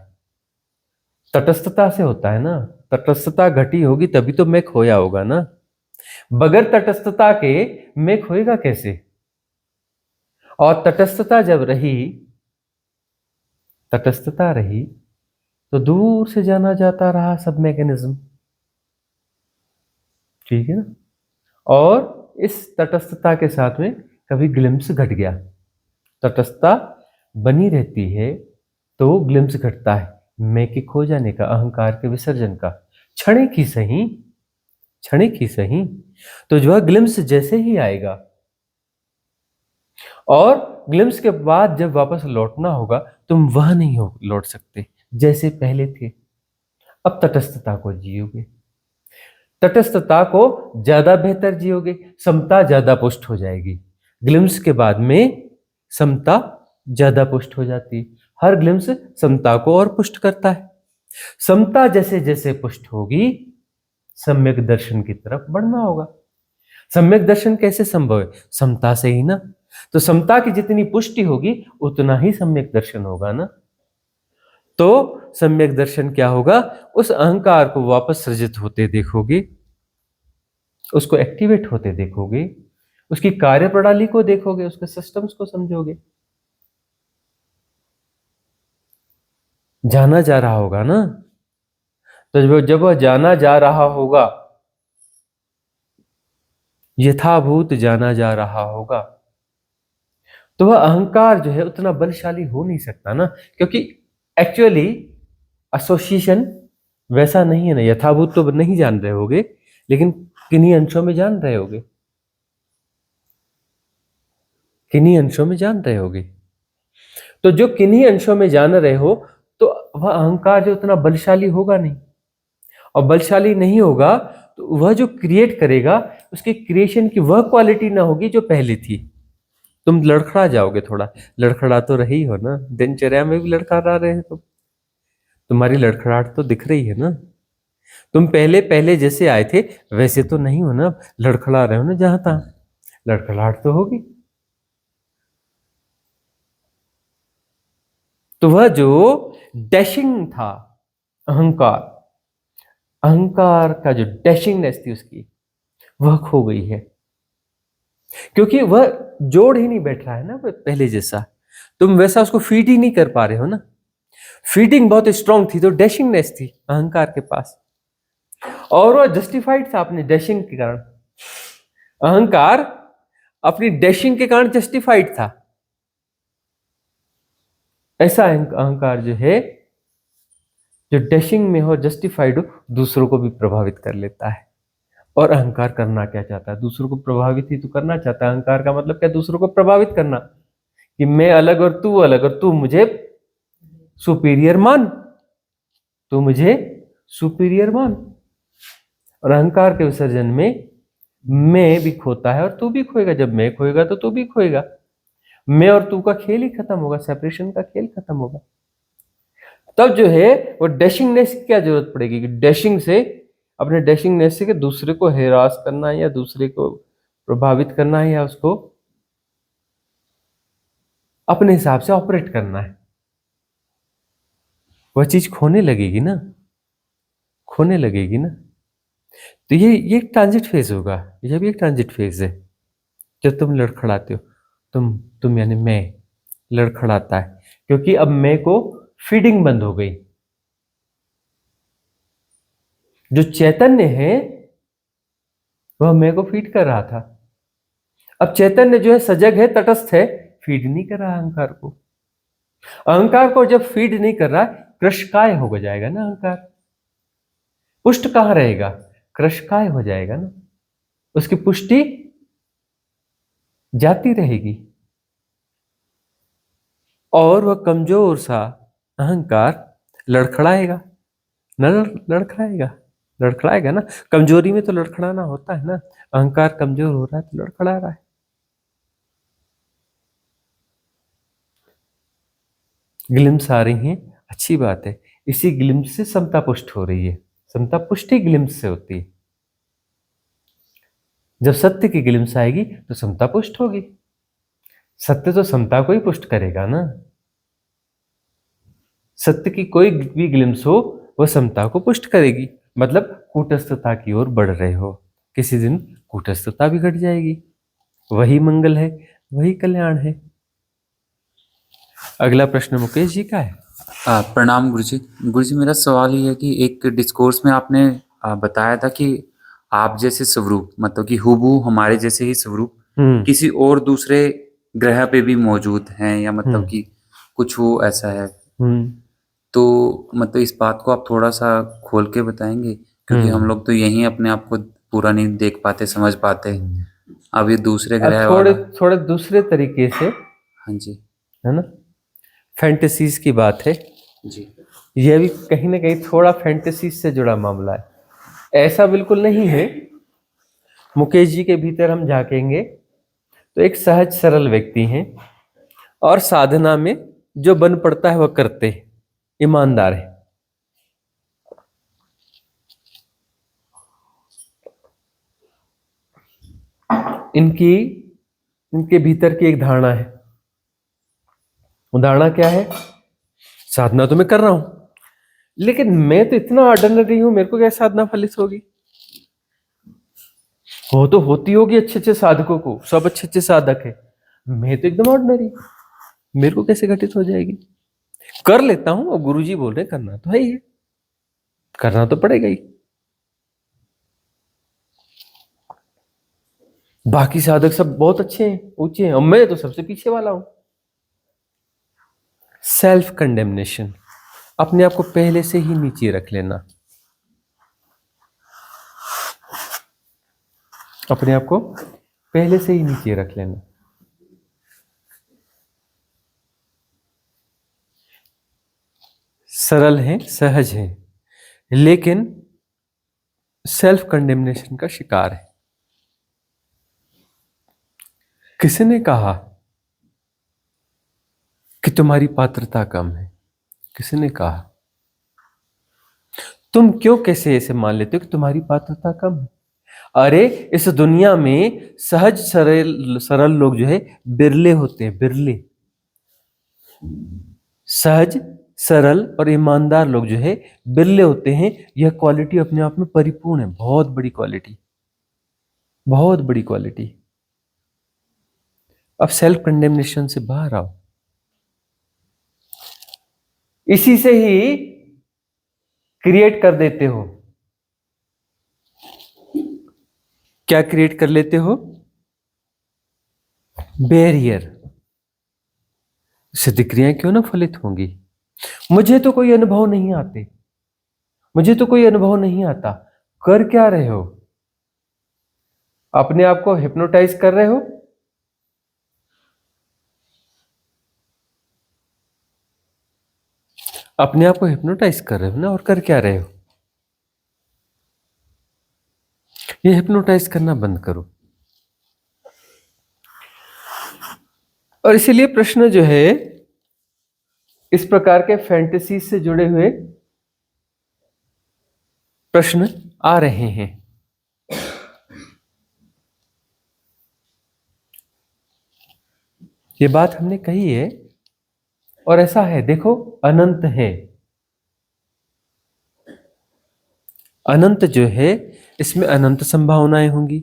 तटस्थता से होता है ना। तटस्थता घटी होगी तभी तो मैं खोया होगा ना। बगैर तटस्थता के मैं खोएगा कैसे? और तटस्थता जब रही, तटस्थता रही, तो दूर से जाना जाता रहा सब मैकेनिज्म, ठीक है ना। और इस तटस्थता के साथ में कभी ग्लिम्स घट गया। तटस्थता बनी रहती है तो ग्लिम्स घटता है, मैं के खो जाने का, अहंकार के विसर्जन का, क्षणिक ही सही, क्षणिक ही सही। तो जो है ग्लिम्स जैसे ही आएगा, और ग्लिम्स के बाद जब वापस लौटना होगा, तुम वह नहीं हो लौट सकते जैसे पहले थे। अब तटस्थता को जियोगे, तटस्थता को ज्यादा बेहतर जियोगे, समता ज्यादा पुष्ट हो जाएगी। ग्लिम्स के बाद में समता ज्यादा पुष्ट हो जाती है। हर ग्लिम्स समता को और पुष्ट करता है। समता जैसे जैसे पुष्ट होगी, सम्यक दर्शन की तरफ बढ़ना होगा। सम्यक दर्शन कैसे संभव है? समता से ही ना। तो समता की जितनी पुष्टि होगी उतना ही सम्यक दर्शन होगा ना। तो सम्यक दर्शन क्या होगा? उस अहंकार को वापस सृजित होते देखोगे, उसको एक्टिवेट होते देखोगे, उसकी कार्यप्रणाली को देखोगे, उसके सिस्टम्स को समझोगे। जाना जा रहा होगा ना। तो जब वह जाना जा रहा होगा, यथाभूत जाना जा रहा होगा, तो वह अहंकार जो है उतना बलशाली हो नहीं सकता ना। क्योंकि एक्चुअली एसोसिएशन वैसा नहीं है ना। यथाभूत तो नहीं जान रहे होगे, लेकिन किन्हीं अंशों में जान रहे होगे, किन्हीं अंशों में जान रहे होगे। तो जो किन्हीं अंशों में जान रहे हो, तो वह अहंकार जो उतना बलशाली होगा नहीं। और बलशाली नहीं होगा तो वह जो क्रिएट करेगा, उसके क्रिएशन की वह क्वालिटी ना होगी जो पहले थी। तुम लड़खड़ा जाओगे थोड़ा, लड़खड़ा तो रही हो ना, दिनचर्या में भी लड़खड़ा रहे हो तुम, तुम्हारी लड़खड़ाहट तो दिख रही है ना। तुम पहले पहले जैसे आए थे वैसे तो नहीं हो ना, लड़खड़ा रहे हो ना जहां तहां, लड़खड़ाहट तो होगी। तो वह जो डैशिंग था, अहंकार, अहंकार का जो डैशिंगनेस थी उसकी, वह खो गई है। क्योंकि वह जोड़ ही नहीं बैठ रहा है ना पहले जैसा। तुम वैसा उसको फीड ही नहीं कर पा रहे हो ना। फीडिंग बहुत स्ट्रांग थी तो डैशिंगनेस थी अहंकार के पास, और वह जस्टिफाइड था अपने डैशिंग के कारण। अहंकार अपनी डैशिंग के कारण जस्टिफाइड था। ऐसा अहंकार जो है, जो डैशिंग में हो, जस्टिफाइड हो, दूसरों को भी प्रभावित कर लेता है। और अहंकार करना क्या चाहता है? दूसरों को प्रभावित ही तो करना चाहता है। अहंकार का मतलब क्या? दूसरों को प्रभावित करना, कि मैं अलग और तू अलग, और तू मुझे सुपीरियर मान, तू मुझे सुपीरियर मान। और अहंकार के विसर्जन में मैं भी खोता है और तू भी खोएगा। जब मैं खोएगा तो तू भी खोएगा। मैं और तू का खेल ही खत्म होगा, सेपरेशन का खेल खत्म होगा। तब जो है वो डैशिंगनेस की क्या जरूरत पड़ेगी? कि डैशिंग से, अपने डैशिंगनेस से कि दूसरे को हेरास करना है या दूसरे को प्रभावित करना है या उसको अपने हिसाब से ऑपरेट करना है, वह चीज खोने लगेगी ना, खोने लगेगी ना। तो ये एक ट्रांजिट फेज होगा। यह भी एक ट्रांजिट फेज है। जब तुम लड़खड़ाते हो, तुम यानी मैं लड़खड़ाता है, क्योंकि अब मैं को फीडिंग बंद हो गई। जो चैतन्य है वह मैं को फीड कर रहा था। अब चैतन्य जो है सजग है, तटस्थ है, फीड नहीं कर रहा अहंकार को। अहंकार को जब फीड नहीं कर रहा, कृशकाय हो जाएगा ना अहंकार। पुष्ट कहां रहेगा? कृशकाय हो जाएगा ना, उसकी पुष्टि जाती रहेगी। और वह कमजोर सा अहंकार लड़खड़ाएगा, न लड़खड़ाएगा, लड़खड़ाएगा ना। कमजोरी में तो लड़खड़ाना होता है ना। अहंकार कमजोर हो रहा है तो लड़खड़ा रहा है। ग्लिम्स आ रही हैं, अच्छी बात है। इसी ग्लिम्स से समता पुष्ट हो रही है। समता पुष्टि ग्लिम्स से होती है। जब सत्य की ग्लिम्स आएगी तो समता पुष्ट होगी। सत्य तो समता को ही पुष्ट करेगा ना। सत्य की कोई भी ग्लिम्स हो वह समता को पुष्ट करेगी। मतलब कूटस्थता की ओर बढ़ रहे हो, किसी दिन कूटस्थता भी घट जाएगी। वही मंगल है, वही कल्याण है। अगला प्रश्न मुकेश जी का है। प्रणाम गुरुजी। गुरुजी, मेरा सवाल ये है कि एक डिस्कोर्स में आपने बताया था कि आप जैसे स्वरूप, मतलब कि हूबहू हमारे जैसे ही स्वरूप किसी और दूसरे ग्रह पे भी मौजूद हैं, या मतलब कि कुछ वो ऐसा है। तो मतलब इस बात को आप थोड़ा सा खोल के बताएंगे, क्योंकि हम लोग तो यहीं अपने आप को पूरा नहीं देख पाते, समझ पाते। अब ये दूसरे ग्रह थोड़े वाला। थोड़े दूसरे तरीके से, हाँ जी। है ना, फैंटेसीज की बात है जी। यह भी कहीं ना कहीं थोड़ा फैंटेसीज से जुड़ा मामला है। ऐसा बिल्कुल नहीं है। मुकेश जी के भीतर हम झांकेंगे तो एक सहज सरल व्यक्ति हैं, और साधना में जो बन पड़ता है वह करते हैं, ईमानदार है। इनके भीतर की एक धारणा है। वो धारणा क्या है? साधना तो मैं कर रहा हूं, लेकिन मैं तो इतना ऑर्डिनरी हूं, मेरे को क्या साधना फलित होगी? वो तो होती होगी अच्छे अच्छे साधकों को, सब अच्छे अच्छे साधक है, मैं तो एकदम ऑर्डिनरी, मेरे को कैसे घटित हो जाएगी? कर लेता हूं, और गुरुजी बोल रहे करना तो है ही है, करना तो पड़ेगा ही। बाकी साधक सब बहुत अच्छे हैं, ऊंचे हैं, और मैं तो सबसे पीछे वाला हूं। सेल्फ कंडेमनेशन, अपने आप को पहले से ही नीचे रख लेना, अपने आप को पहले से ही नीचे रख लेना। सरल है, सहज है, लेकिन सेल्फ कंडेमनेशन का शिकार है। किसने कहा कि तुम्हारी पात्रता कम है? किसने कहा? तुम क्यों कैसे ऐसे मान लेते हो कि तुम्हारी पात्रता कम है? अरे इस दुनिया में सहज सरल सरल लोग जो है बिरले होते हैं, बिरले। सहज सरल और ईमानदार लोग जो है बिरले होते हैं। यह क्वालिटी अपने आप में परिपूर्ण है, बहुत बड़ी क्वालिटी, बहुत बड़ी क्वालिटी। अब सेल्फ कंडेमनेशन से बाहर आओ। इसी से ही क्रिएट कर देते हो। क्या क्रिएट कर लेते हो? बैरियर। सिद्ध क्रियाएं क्यों ना फलित होंगी? मुझे तो कोई अनुभव नहीं आते, मुझे तो कोई अनुभव नहीं आता। कर क्या रहे हो? अपने आप को हिप्नोटाइज कर रहे हो। अपने आप को हिप्नोटाइज कर रहे हो ना, और कर क्या रहे हो? ये हिप्नोटाइज करना बंद करो। और इसीलिए प्रश्न जो है इस प्रकार के फैंटेसी से जुड़े हुए प्रश्न आ रहे हैं। ये बात हमने कही है, और ऐसा है, देखो अनंत है। अनंत जो है इसमें अनंत संभावनाएं होंगी,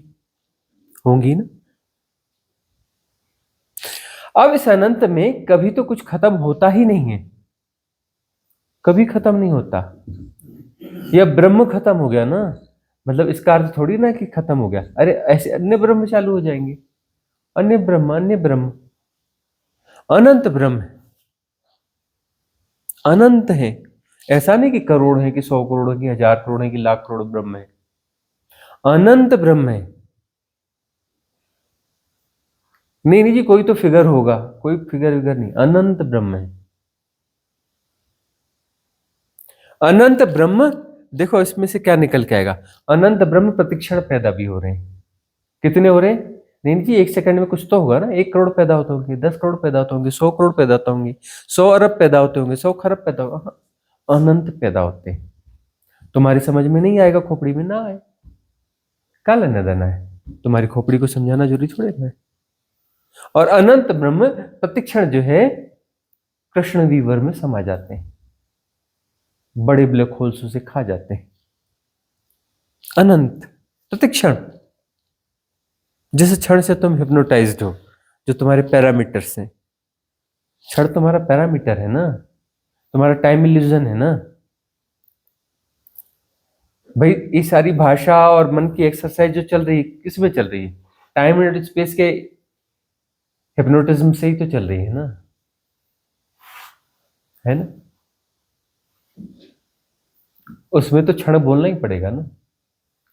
होंगी ना। अब इस अनंत में कभी तो कुछ खत्म होता ही नहीं है, कभी खत्म नहीं होता। यह ब्रह्म खत्म हो गया ना, मतलब इसका अर्थ थोड़ी ना कि खत्म हो गया। अरे ऐसे अन्य ब्रह्म चालू हो जाएंगे, अन्य ब्रह्म, अन्य ब्रह्म। अनंत ब्रह्म है, अनंत है। ऐसा नहीं कि करोड़ है, कि 100 करोड़ है, कि 1000 करोड़ है, कि लाख करोड़ ब्रह्म है। अनंत ब्रह्म है। नहीं नहीं जी, कोई तो फिगर होगा, कोई फिगर विगर नहीं, अनंत ब्रह्म है। अनंत ब्रह्म, देखो इसमें से क्या निकल के आएगा? अनंत ब्रह्म प्रतिक्षण पैदा भी हो रहे हैं। कितने हो रहे हैं? नहीं जी, 1 सेकंड में कुछ तो होगा ना। 1 करोड़ पैदा होते होंगे, 10 करोड़ पैदा होते होंगे, 100 करोड़ पैदा होते होंगे, 100 अरब पैदा होते होंगे, 100 खरब पैदा होगा, हाँ, अनंत पैदा होते हैं। तुम्हारी समझ में नहीं आएगा, खोपड़ी में ना आए, क्या लेना देना है, तुम्हारी खोपड़ी को समझाना जरूरी थोड़े है। और अनंत ब्रह्म प्रतिक्षण जो है कृष्ण वीवर में समा जाते हैं, बड़े ब्लैक होल्स उसे खा जाते हैं। अनंत प्रतिक्षण, जिस क्षण से तुम हिप्नोटाइज्ड हो, जो तुम्हारे पैरामीटर्स हैं। क्षण तुम्हारा पैरामीटर है ना, तुम्हारा टाइम इल्यूजन है ना भाई। ये सारी भाषा और मन की एक्सरसाइज जो चल रही है, किस में चल रही है? टाइम एंड स्पेस के हिप्नोटिज्म से ही तो चल रही है ना, है ना। उसमें तो क्षण बोलना ही पड़ेगा ना,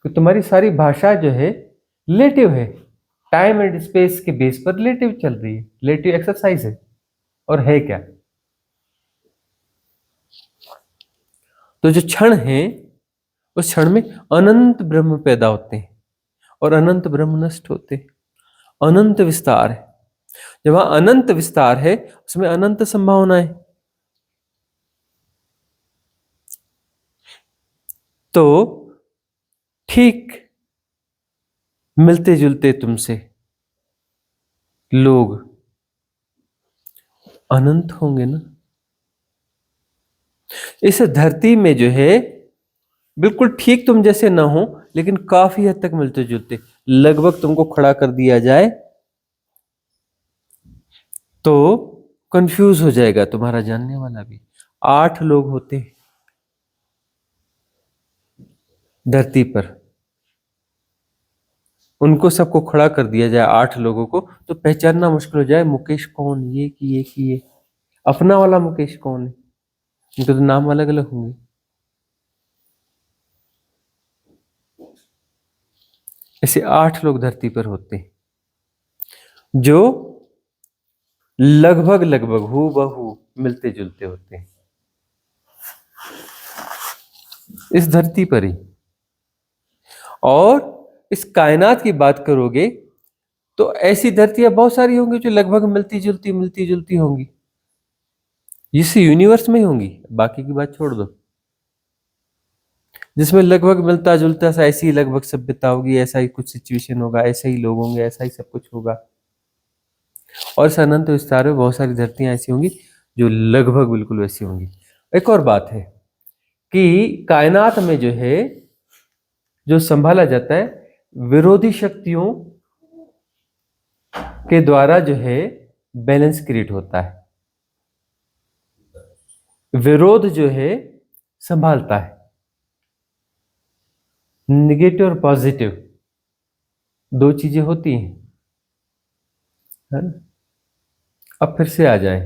कि तुम्हारी सारी भाषा जो है रिलेटिव है, टाइम एंड स्पेस के बेस पर रिलेटिव चल रही है, रिलेटिव एक्सरसाइज है। और है क्या? तो जो क्षण है, उस क्षण में अनंत ब्रह्म पैदा होते हैं और अनंत ब्रह्म नष्ट होते हैं। अनंत विस्तार है। जब वहां अनंत विस्तार है, उसमें अनंत संभावना है। तो ठीक मिलते जुलते तुमसे लोग अनंत होंगे ना। इस धरती में जो है बिल्कुल ठीक तुम जैसे ना हो, लेकिन काफी हद तक मिलते जुलते, लगभग तुमको खड़ा कर दिया जाए तो कंफ्यूज हो जाएगा तुम्हारा जानने वाला भी। 8 लोग होते हैं धरती पर, उनको सबको खड़ा कर दिया जाए 8 लोगों को, तो पहचानना मुश्किल हो जाए मुकेश कौन, ये अपना वाला मुकेश कौन है। इनके तो नाम अलग अलग होंगे। ऐसे 8 लोग धरती पर होते हैं, जो लगभग लगभग हूबहू मिलते जुलते होते हैं इस धरती पर ही। और इस कायनात की बात करोगे तो ऐसी धरतियां बहुत सारी होंगी जो लगभग मिलती जुलती होंगी, इस यूनिवर्स में ही होंगी, बाकी की बात छोड़ दो। जिसमें लगभग मिलता जुलता सा ऐसी ही लगभग सभ्यता होगी, ऐसा ही कुछ सिचुएशन होगा, ऐसे ही लोग होंगे, ऐसा ही सब कुछ होगा। और इस अनंत विस्तार में बहुत सारी धरतियां ऐसी होंगी जो लगभग बिल्कुल वैसी होंगी। एक और बात है कि कायनात में जो है, जो संभाला जाता है, विरोधी शक्तियों के द्वारा जो है बैलेंस क्रिएट होता है। विरोध जो है संभालता है, निगेटिव और पॉजिटिव 2 चीजें होती हैं, है ना। अब फिर से आ जाए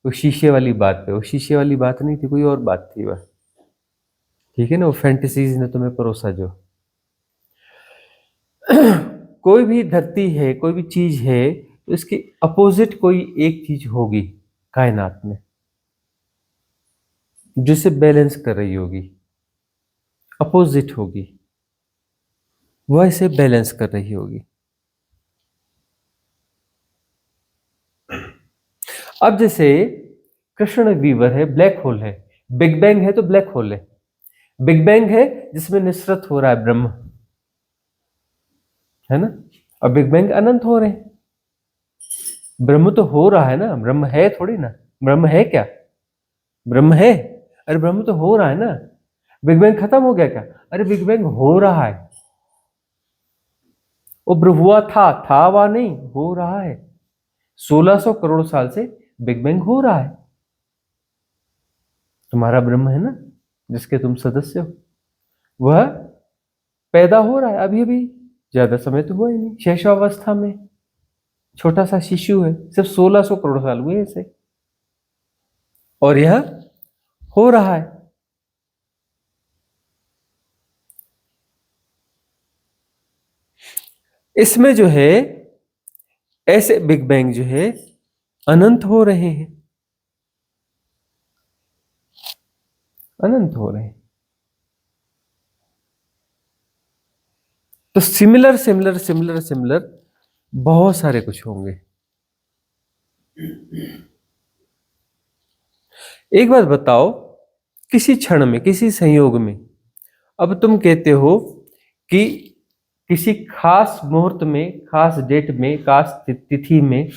वो शीशे वाली बात पे। वो शीशे वाली बात नहीं थी, कोई और बात थी वह, ठीक है ना। वो फैंटेसीज ने तुम्हें परोसा जो कोई भी धरती है, कोई भी चीज है, तो इसके अपोजिट कोई एक चीज होगी कायनात में, जिसे बैलेंस कर रही होगी, अपोजिट होगी, वह इसे बैलेंस कर रही होगी। अब जैसे कृष्ण वीवर है, ब्लैक होल है, बिग बैंग है तो ब्लैक होल है। बिग बैंग है जिसमें निसृत हो रहा है ब्रह्म, है ना, और बिग बैंग अनंत हो रहे हैं। ब्रह्म तो हो रहा है ना, ब्रह्म है थोड़ी ना। ब्रह्म है क्या? ब्रह्म है, अरे ब्रह्म तो हो रहा है ना। बिग बैंग खत्म हो गया क्या? अरे बिग बैंग हो रहा है। वो हुआ था वह नहीं, हो रहा है। 1600 करोड़ साल से बिग बैंग हो रहा है। तुम्हारा ब्रह्म है ना, जिसके तुम सदस्य हो, वह पैदा हो रहा है अभी अभी, ज्यादा समय तो हुआ ही नहीं। शैशवावस्था में छोटा सा शिशु है, सिर्फ 1600 करोड़ साल हुए इसे, और यह हो रहा है। इसमें जो है ऐसे बिग बैंग जो है अनंत हो रहे हैं, अनंत हो रहे हैं। तो सिमिलर सिमिलर सिमिलर सिमिलर बहुत सारे कुछ होंगे। एक बात बताओ, किसी क्षण में, किसी संयोग में, अब तुम कहते हो कि किसी खास मुहूर्त में, खास डेट में, खास तिथि में,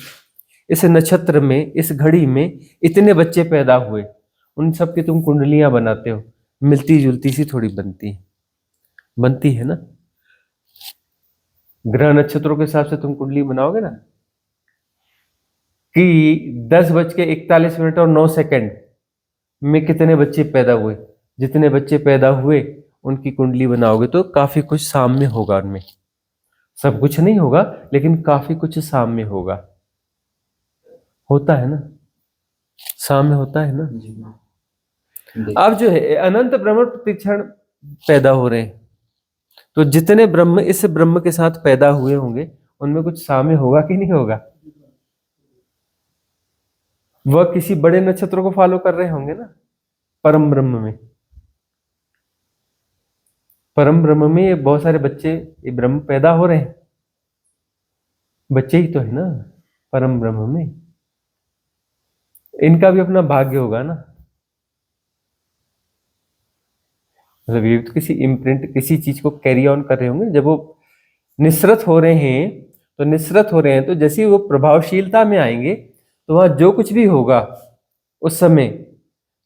इस नक्षत्र में, इस घड़ी में इतने बच्चे पैदा हुए, उन सब की तुम कुंडलियां बनाते हो, मिलती जुलती सी थोड़ी बनती है ना। ग्रह नक्षत्रों के हिसाब से तुम कुंडली बनाओगे ना, कि 10:41 और 9 सेकंड में कितने बच्चे पैदा हुए, जितने बच्चे पैदा हुए उनकी कुंडली बनाओगे तो काफी कुछ साम्य होगा उनमें। सब कुछ नहीं होगा, लेकिन काफी कुछ साम्य होगा। होता है ना, साम्य होता है ना। अब जो है अनंत ब्रह्म प्रतिक्षण पैदा हो रहे हैं, तो जितने ब्रह्म इस ब्रह्म के साथ पैदा हुए होंगे उनमें कुछ साम्य होगा कि नहीं होगा। वह किसी बड़े नक्षत्रों को फॉलो कर रहे होंगे ना। परम ब्रह्म में, परम ब्रह्म में ये बहुत सारे बच्चे, ये ब्रह्म पैदा हो रहे हैं, बच्चे ही तो है ना परम ब्रह्म में। इनका भी अपना भाग्य होगा ना। मतलब ये तो किसी इम्प्रिंट, किसी चीज को कैरी ऑन कर रहे होंगे। जब वो निसृत हो रहे हैं, तो निसृत हो रहे हैं तो जैसे ही वो प्रभावशीलता में आएंगे तो वहां जो कुछ भी होगा उस समय,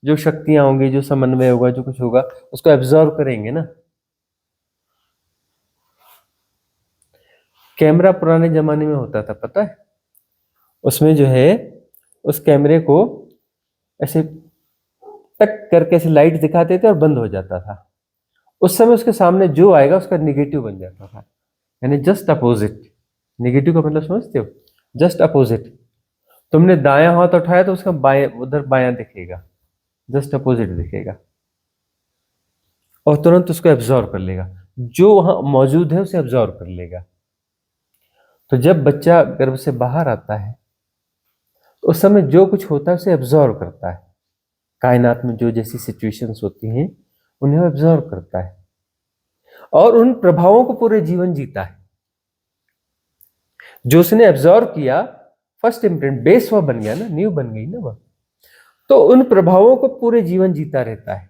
जो शक्तियां होंगी, जो समन्वय होगा, जो कुछ होगा, उसको एब्जॉर्व करेंगे ना। कैमरा पुराने जमाने में होता था, पता है, उसमें जो है उस कैमरे को ऐसे टक करके ऐसे लाइट दिखाते थे और बंद हो जाता था। उस समय उसके सामने जो आएगा उसका निगेटिव बन जाता था, यानी जस्ट अपोजिट। निगेटिव का मतलब समझते हो, जस्ट अपोजिट। तुमने दायां हाथ उठाया तो उसका बाएं, उधर बायां दिखेगा, जस्ट अपोजिट दिखेगा, और तुरंत उसको एब्जॉर्व कर लेगा, जो वहां मौजूद है उसे एब्जॉर्व कर लेगा। तो जब बच्चा गर्भ से बाहर आता है तो उस समय जो कुछ होता है उसे एब्जॉर्व करता है। कायनात में जो जैसी सिचुएशंस होती हैं उन्हें एब्जॉर्व करता है और उन प्रभावों को पूरे जीवन जीता है। जो उसने एब्जॉर्व किया, फर्स्ट इम्प्रिंट, बेस वह बन गया ना, नींव बन गई ना वह, तो उन प्रभावों को पूरे जीवन जीता रहता है।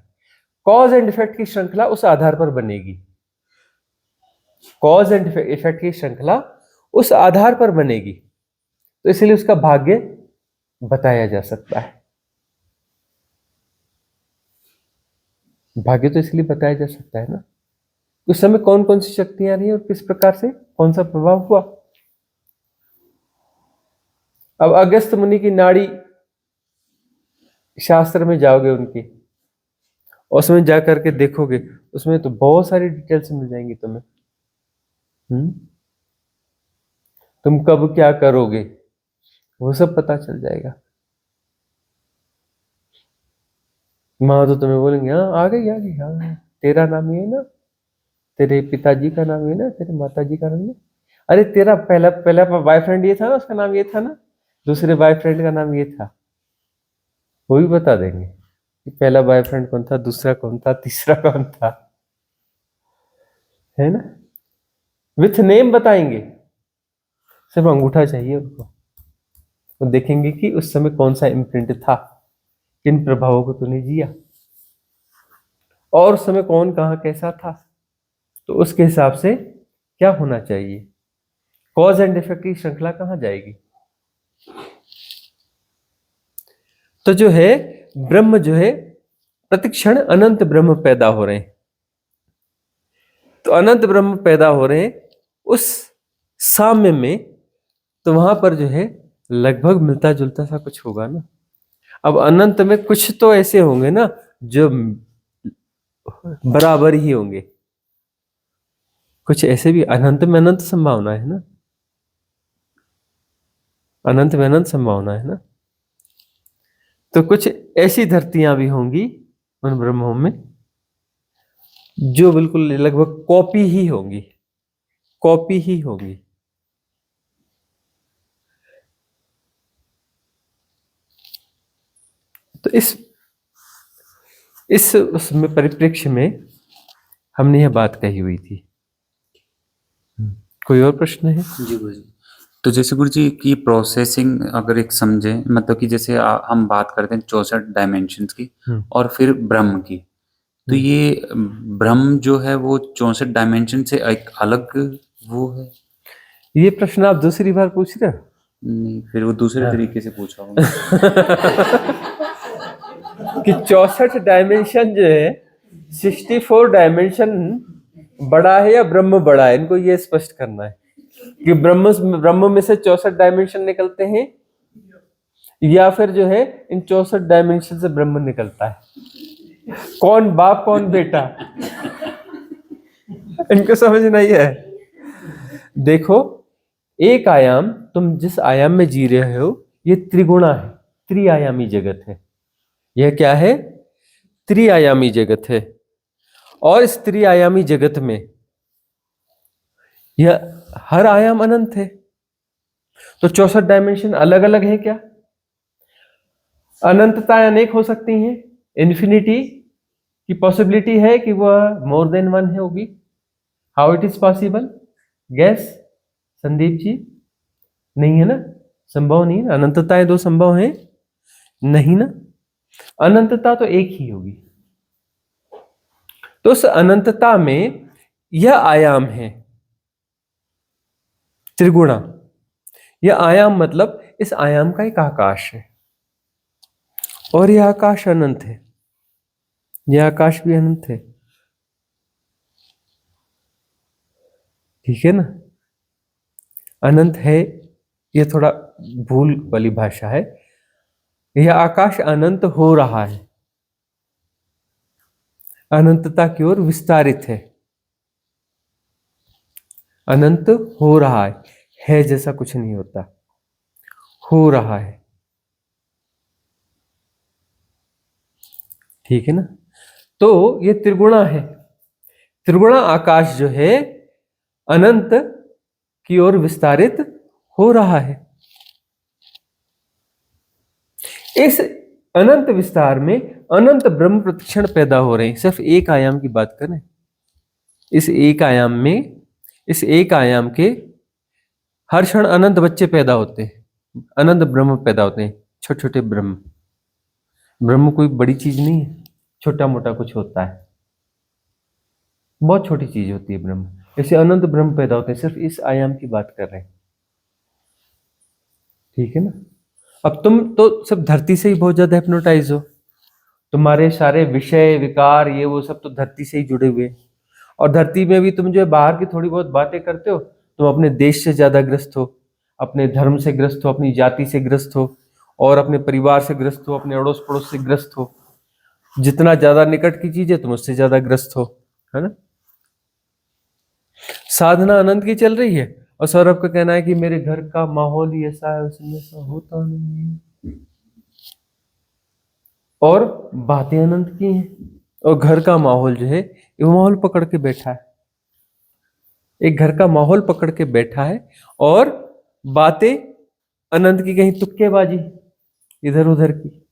कॉज एंड इफेक्ट की श्रृंखला उस आधार पर बनेगी। कॉज एंड इफेक्ट की श्रृंखला उस आधार पर बनेगी, तो इसलिए उसका भाग्य बताया जा सकता है। भाग्य तो इसलिए बताया जा सकता है ना, उस समय कौन कौन सी शक्तियां रही और किस प्रकार से कौन सा प्रभाव हुआ। अब अगस्त मुनि की नाड़ी शास्त्र में जाओगे उनकी, उसमें जाकर के देखोगे, उसमें तो बहुत सारी डिटेल्स मिल जाएंगी तुम्हें। तुम कब क्या करोगे वो सब पता चल जाएगा। माँ तो तुम्हें बोलेंगे हाँ आ गई, हाँ तेरा नाम ये है ना, तेरे पिताजी का नाम ये ना, तेरे माताजी का नाम ये, अरे तेरा पहला पहला बॉयफ्रेंड ये था ना, उसका नाम ये था ना, दूसरे बॉयफ्रेंड का नाम ये था। वो भी बता देंगे कि पहला बॉयफ्रेंड कौन था, दूसरा कौन था, तीसरा कौन था, है ना। विथ नेम बताएंगे, सिर्फ अंगूठा चाहिए उनको। वो देखेंगे कि उस समय कौन सा इम्प्रिंट था, किन प्रभावों को तूने जिया, और उस समय कौन कहाँ कैसा था, तो उसके हिसाब से क्या होना चाहिए, कॉज एंड इफेक्ट की श्रृंखला कहाँ जाएगी। तो जो है ब्रह्म जो है प्रतिक्षण अनंत ब्रह्म पैदा हो रहे हैं। तो अनंत ब्रह्म पैदा हो रहे हैं उस साम्य में, तो वहां पर जो है लगभग मिलता जुलता सा कुछ होगा ना। अब अनंत में कुछ तो ऐसे होंगे ना जो बराबर ही होंगे, कुछ ऐसे भी, अनंत में अनंत संभावना है ना, अनंत में अनंत संभावना है ना। तो कुछ ऐसी धरतियां भी होंगी उन ब्रह्मों में जो बिल्कुल लगभग कॉपी ही होंगी, कॉपी ही होंगी। तो इस उसमें परिप्रेक्ष्य में हमने यह बात कही हुई थी। कोई और प्रश्न है? जी गुरुजी। तो जैसे गुरु जी की प्रोसेसिंग अगर एक समझे, मतलब कि जैसे हम बात करते हैं 64 डायमेंशंस की और फिर ब्रह्म की, तो ये ब्रह्म जो है वो 64 डायमेंशन से एक अलग वो है? ये प्रश्न आप दूसरी बार पूछ रहे हो? नहीं, फिर वो दूसरे हाँ। तरीके से पूछा होगा। कि 64 डायमेंशन जो है 64 डायमेंशन बड़ा है या ब्रह्म बड़ा है, इनको ये स्पष्ट करना है कि ब्रह्म में से 64 डायमेंशन निकलते हैं या फिर जो है इन 64 डायमेंशन से ब्रह्म निकलता है। कौन बाप कौन बेटा, इनको समझ नहीं है। देखो, एक आयाम, तुम जिस आयाम में जी रहे हो ये त्रिगुणा है, त्रिआयामी जगत है। यह क्या है? त्रिआयामी जगत है। और इस त्रिआयामी जगत में यह हर आयाम अनंत है। तो 64 डायमेंशन अलग अलग है क्या? अनंतताएं अनेक हो सकती हैं, इन्फिनिटी की पॉसिबिलिटी है कि वह मोर देन वन है होगी। How it is possible? Guess Sandeep ji, नहीं है ना, संभव नहीं है। अनंतताएं दो संभव हैं नहीं ना, अनंतता तो एक ही होगी। तो उस अनंतता में यह आयाम है त्रिगुणा। यह आयाम मतलब इस आयाम का एक आकाश है और यह आकाश अनंत है, यह आकाश भी अनंत है। ठीक है ना? अनंत है, यह थोड़ा भूल वाली भाषा है। यह आकाश अनंत हो रहा है, अनंतता की ओर विस्तारित है, अनंत हो रहा है जैसा कुछ नहीं होता, हो रहा है। ठीक है ना? तो ये त्रिगुणा है। त्रिगुणा आकाश जो है अनंत की ओर विस्तारित हो रहा है। इस अनंत विस्तार में अनंत ब्रह्म प्रतिक्षण पैदा हो रहे हैं। सिर्फ एक आयाम की बात करें, इस एक आयाम में, इस एक आयाम के हर क्षण अनंत बच्चे पैदा होते हैं, अनंत ब्रह्म पैदा होते हैं, छोटे छोटे ब्रह्म। ब्रह्म कोई बड़ी चीज नहीं है, छोटा मोटा कुछ होता है, बहुत छोटी चीज होती है ब्रह्म। ऐसे अनंत ब्रह्म पैदा होते हैं, सिर्फ इस आयाम की बात कर रहे हैं। ठीक है ना? अब तुम तो सब धरती से ही बहुत ज्यादा हिप्नोटाइज हो, तुम्हारे सारे विषय विकार ये वो सब तो धरती से ही जुड़े हुए हैं। और धरती में भी तुम जो है बाहर की थोड़ी बहुत बातें करते हो, तुम अपने देश से ज्यादा ग्रस्त हो, अपने धर्म से ग्रस्त हो, अपनी जाति से ग्रस्त हो, और अपने परिवार से ग्रस्त हो, अपने अड़ोस पड़ोस से ग्रस्त हो। जितना ज्यादा निकट की चीज है तुम उससे ज्यादा ग्रस्त हो, है ना? साधना अनंत की चल रही है और सौरभ का कहना है कि मेरे घर का माहौल ही ऐसा है, उसमें ऐसा होता नहीं है, और बातें अनंत की हैं। और घर का माहौल जो है ये माहौल पकड़ के बैठा है, एक घर का माहौल पकड़ के बैठा है और बातें अनंत की, कहीं तुक्केबाजी इधर उधर की।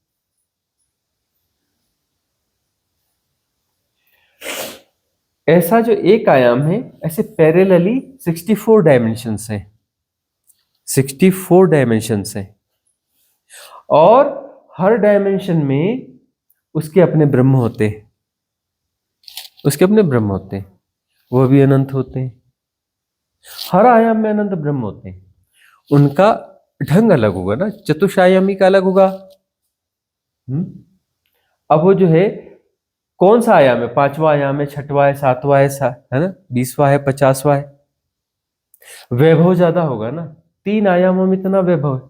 ऐसा जो एक आयाम है, ऐसे पैरेलली 64 डायमेंशंस हैं, 64 डायमेंशंस हैं, और हर डायमेंशन में उसके अपने ब्रह्म होते हैं, उसके अपने ब्रह्म होते हैं, वह भी अनंत होते हैं। हर आयाम में अनंत ब्रह्म होते हैं, उनका ढंग अलग होगा ना, चतुषायामी का अलग होगा। अब वो जो है कौन सा आयाम है, 5वां आयाम है, 6वां है, 7वां है ना, 20वां है, 50वां है। वैभव ज्यादा होगा ना, 3 आयामों में इतना वैभव है,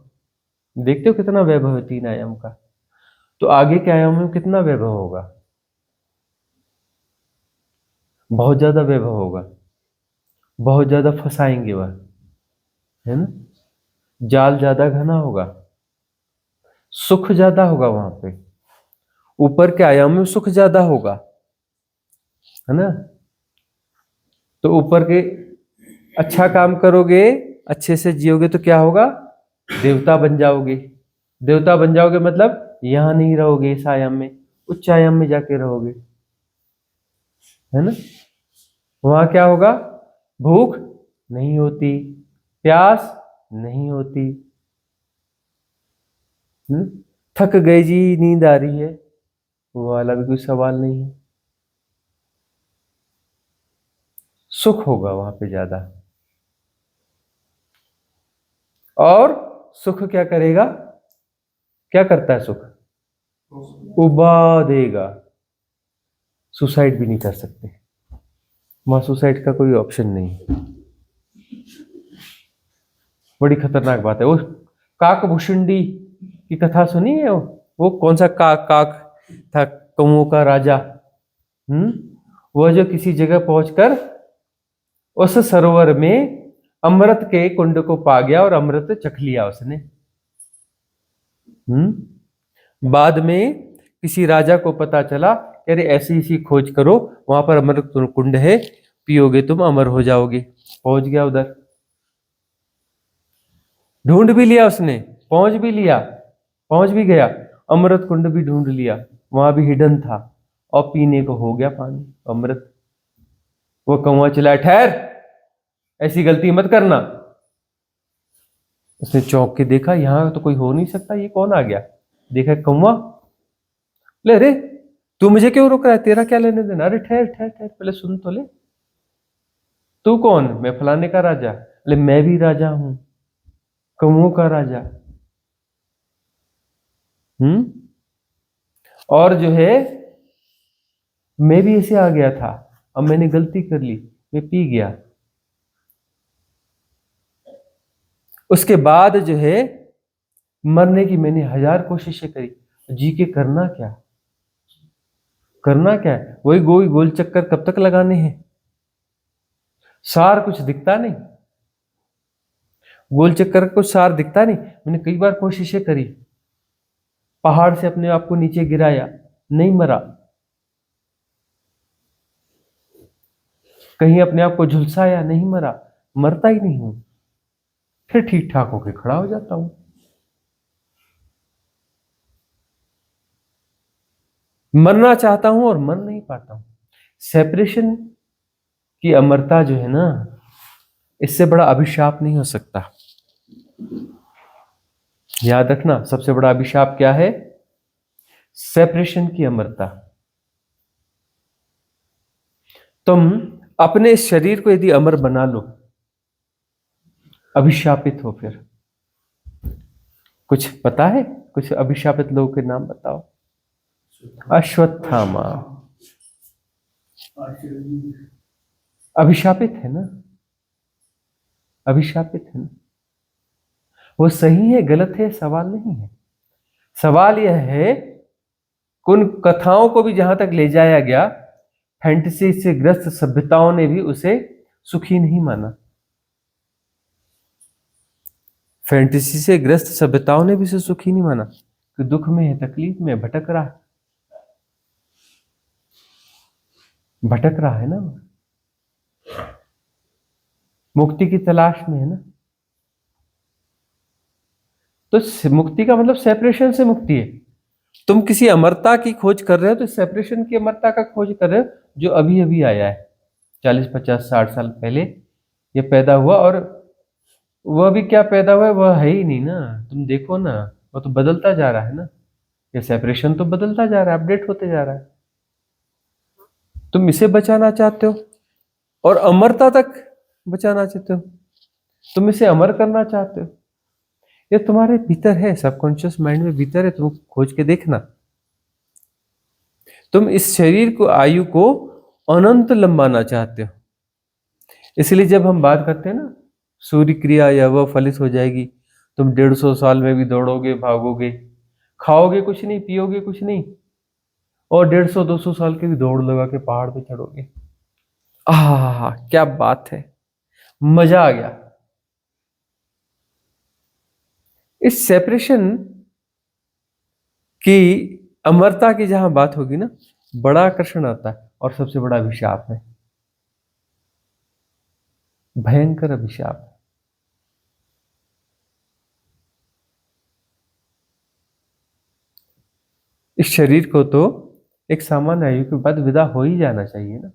देखते हो कितना वैभव है 3 आयाम का, तो आगे के आयामों में कितना वैभव होगा, बहुत ज्यादा वैभव होगा, बहुत ज्यादा फंसाएंगे वह, है ना? जाल ज्यादा घना होगा, सुख ज्यादा होगा वहां पे, ऊपर के आयाम में सुख ज्यादा होगा, है ना? तो ऊपर के अच्छा काम करोगे, अच्छे से जियोगे तो क्या होगा, देवता बन जाओगे। देवता बन जाओगे मतलब यहां नहीं रहोगे इस आयाम में, उच्च आयाम में जाके रहोगे, है ना? वहां क्या होगा, भूख नहीं होती, प्यास नहीं होती। थक गए जी, नींद आ रही है, वो वाला भी कोई सवाल नहीं है। सुख होगा वहां पे ज्यादा। और सुख क्या करेगा? क्या करता है सुख? उबा देगा। सुसाइड भी नहीं कर सकते वहां, सुसाइड का कोई ऑप्शन नहीं। बड़ी खतरनाक बात है। वो काकभूषुंडी की कथा सुनी है? वो कौन सा काक था, कौओं का राजा। वह जो किसी जगह पहुंचकर उस सरोवर में अमृत के कुंड को पा गया और अमृत चख लिया उसने। बाद में किसी राजा को पता चला, अरे ऐसी ऐसी खोज करो, वहां पर अमृत कुंड है, पियोगे तुम अमर हो जाओगे। पहुंच गया उधर, ढूंढ भी लिया उसने, पहुंच भी गया, अमृत कुंड भी ढूंढ लिया, वहां भी हिडन था, और पीने को हो गया पानी अमृत। वो कौवा चिल्लाया, ठहर, ऐसी गलती मत करना। उसने चौंक के देखा, यहां तो कोई हो नहीं सकता, ये कौन आ गया? देखा कौवा, ले रे तू मुझे क्यों रोक रहा है, तेरा क्या लेने देना? अरे ठहर ठहर ठहर, पहले सुन तो ले। तू कौन? मैं फलाने का राजा। अरे मैं भी राजा हूं, कौओं का राजा। और जो है, मैं भी ऐसे आ गया था, अब मैंने गलती कर ली, मैं पी गया। उसके बाद जो है, मरने की मैंने 1000 कोशिशें करी, जी के करना क्या है? वही गोल चक्कर कब तक लगाने हैं? सार कुछ दिखता नहीं, गोल चक्कर का कुछ सार दिखता नहीं। मैंने कई बार कोशिशें करी, पहाड़ से अपने आप को नीचे गिराया, नहीं मरा। कहीं अपने आप को झुलसाया, नहीं मरा, मरता ही नहीं हूं। फिर ठीक ठाक होकर खड़ा हो जाता हूं। मरना चाहता हूं और मर नहीं पाता हूं। सेपरेशन की अमरता जो है ना, इससे बड़ा अभिशाप नहीं हो सकता। याद रखना, सबसे बड़ा अभिशाप क्या है? सेपरेशन की अमरता। तुम अपने इस शरीर को यदि अमर बना लो, अभिशापित हो फिर। कुछ पता है? कुछ अभिशापित लोगों के नाम बताओ। अश्वत्थामा अभिशापित है ना, अभिशापित है ना। वो सही है गलत है सवाल नहीं है। सवाल यह है, उन कथाओं को भी जहां तक ले जाया गया, फैंटेसी से ग्रस्त सभ्यताओं ने भी उसे सुखी नहीं माना। फैंटेसी से ग्रस्त सभ्यताओं ने भी उसे सुखी नहीं माना, कि दुख में है, तकलीफ में भटक रहा है ना, मुक्ति की तलाश में है ना। तो मुक्ति का मतलब सेपरेशन से मुक्ति है। तुम किसी अमरता की खोज कर रहे हो, तो सेपरेशन की अमरता का खोज कर रहे हो, जो अभी अभी आया है, 40 50 60 साल पहले ये पैदा हुआ। और वह भी क्या पैदा हुआ है, वह है ही नहीं ना। तुम देखो ना, वो तो बदलता जा रहा है ना, ये सेपरेशन तो बदलता जा रहा है, अपडेट होते जा रहा है। तुम इसे बचाना चाहते हो और अमरता तक बचाना चाहते हो, तुम इसे अमर करना चाहते हो। ये तुम्हारे भीतर है, सबकॉन्शियस माइंड में भीतर है, तुम खोज के देखना। तुम इस शरीर को, आयु को अनंत लंबाना चाहते हो। इसलिए जब हम बात करते हैं ना, सूर्य क्रिया या वह फलित हो जाएगी, तुम 150 साल में भी दौड़ोगे, भागोगे, खाओगे कुछ नहीं, पियोगे कुछ नहीं, और 150 200 साल के भी दौड़ लगा के पहाड़ पे चढ़ोगे। आह क्या बात है, मजा आ गया। इस सेपरेशन की अमरता की जहां बात होगी ना, बड़ा आकर्षण आता है, और सबसे बड़ा अभिशाप है, भयंकर अभिशाप। इस शरीर को तो एक सामान्य आयु के बाद विदा हो ही जाना चाहिए ना,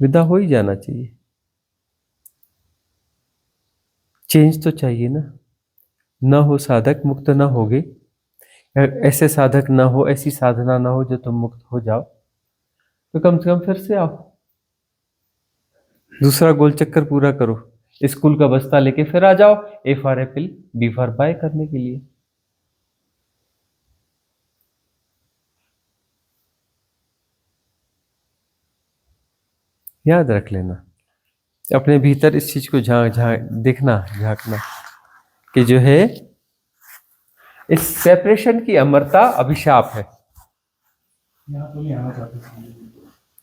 विदा हो ही जाना चाहिए। चेंज तो चाहिए ना, न हो साधक मुक्त न होगे, ऐसे साधक न हो, ऐसी साधना न हो जो तुम मुक्त हो जाओ, तो कम से कम फिर से आओ, दूसरा गोल चक्कर पूरा करो, स्कूल का बस्ता लेके फिर आ जाओ, A for apple, B for buy करने के लिए। याद रख लेना, अपने भीतर इस चीज को देखना, झांकना कि जो है इस सेपरेशन की अमरता अभिशाप है। यहाँ तो नहीं आना चाहते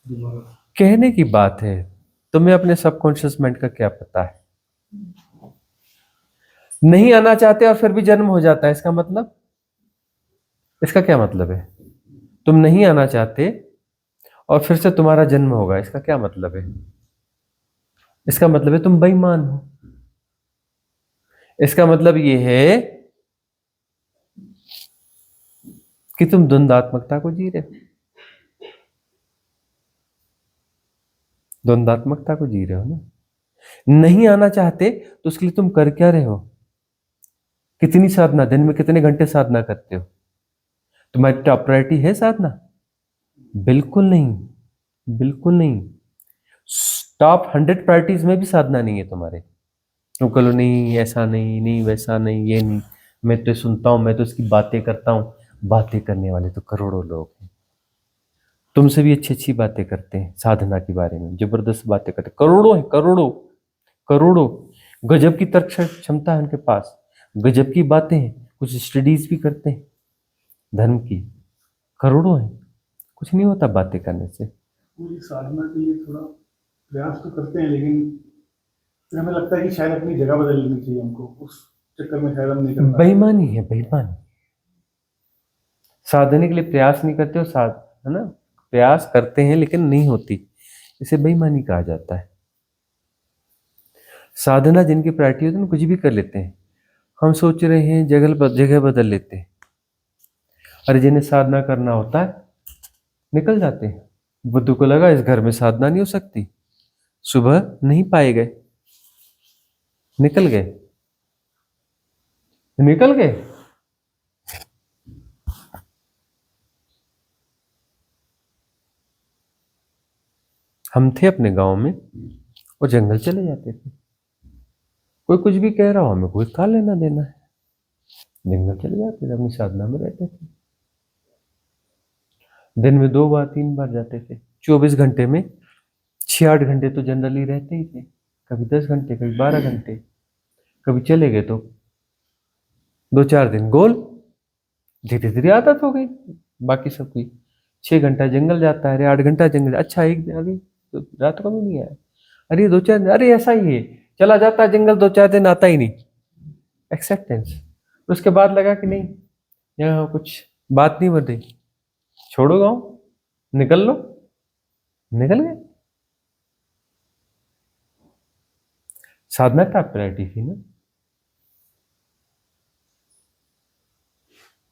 दोबारा। कहने की बात है, तुम्हें अपने सबकॉन्शियस माइंड का क्या पता है? नहीं आना चाहते और फिर भी जन्म हो जाता है, इसका मतलब, इसका क्या मतलब है? तुम नहीं आना चाहते और फिर से तुम्हारा जन्म होगा, इसका क्या मतलब है? इसका मतलब है तुम बेईमान हो। इसका मतलब ये है कि तुम द्वंद्वात्मकता को जी रहे हो, द्वंद्वात्मकता को जी रहे हो ना। नहीं आना चाहते तो उसके लिए तुम कर क्या रहे हो? कितनी साधना, दिन में कितने घंटे साधना करते हो? तुम्हारी टॉप प्रायोरिटी है साधना? बिल्कुल नहीं, बिल्कुल नहीं। टॉप 100 प्रायोरिटीज में भी साधना नहीं है तुम्हारे। तुम कहो नहीं, ऐसा नहीं, नहीं वैसा नहीं, ये नहीं, मैं तो सुनता हूं, मैं तो इसकी बातें करता हूं। बातें करने वाले तो करोड़ों लोग हैं, तुमसे भी अच्छी अच्छी बातें करते हैं साधना के बारे में, जबरदस्त बातें करते हैं, करोड़ों हैं, करोड़ों, करोड़ों। गजब की तर्क क्षमता है उनके पास, गजब की बातें हैं, कुछ स्टडीज भी करते हैं धर्म की, करोड़ों हैं। कुछ नहीं होता बातें करने से। पूरी साधना के लिए थोड़ा प्रयास तो करते हैं, लेकिन फिर हमें लगता है कि शायद अपनी जगह बदल लेनी चाहिए हमको, उस चक्कर में शायद हम नहीं कर पाते। बेईमानी है, बेईमानी। साधने के लिए प्रयास नहीं करते हो, है ना, प्रयास करते हैं लेकिन नहीं होती, इसे बेईमानी कहा जाता है। साधना जिनकी प्रायोरिटी होती है कुछ भी कर लेते हैं। हम सोच रहे हैं जगह बदल लेते हैं, अरे जिन्हें साधना करना होता है निकल जाते हैं। बुद्ध को लगा इस घर में साधना नहीं हो सकती, सुबह नहीं पाए गए, निकल गए, निकल गए। हम थे अपने गांव में और जंगल चले जाते थे, कोई कुछ भी कह रहा हो, हमें कोई क्या लेना देना है, जंगल चले जाते थे, अपनी साधना में रहते थे। दिन में 2 बार 3 बार जाते थे, 24 घंटे में 6-8 घंटे तो जनरली रहते ही थे, कभी 10 घंटे, कभी 12 घंटे, कभी चले गए तो 2-4 दिन गोल, धीरे धीरे आदत हो गई बाकी सबकी। 6 घंटा जंगल जाता है, अरे 8 घंटा जंगल, अच्छा एक दिन अभी तो रात को भी नहीं आया, अरे 2-4 दिन, अरे ऐसा ही है, चला जाता है जंगल, 2-4 दिन आता ही नहीं, एक्सेप्टेंस। उसके बाद लगा कि नहीं, यहाँ कुछ बात नहीं बढ़ रही, छोड़ो गाँव, निकल लो, निकल गए। साधना टॉप प्रायोरिटी थी ना,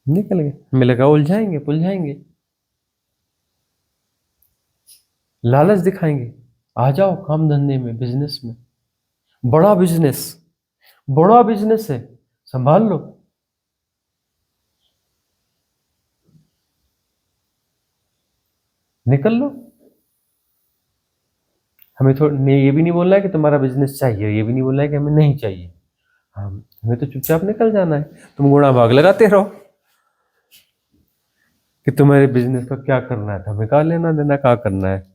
निकल गए। हमें लगा उलझाएंगे पुलझाएंगे, लालच दिखाएंगे, आ जाओ काम धंधे में, बिजनेस में, बड़ा बिजनेस, बड़ा बिजनेस है, संभाल लो। निकल लो। हमें थोड़ा ये भी नहीं बोलना है कि तुम्हारा बिजनेस चाहिए, ये भी नहीं बोलना है कि हमें नहीं चाहिए, हमें तो चुपचाप निकल जाना है। तुम गुणा भाग लगाते रहो कि तुम्हारे बिजनेस का क्या करना है, हमें क्या लेना देना, क्या करना है।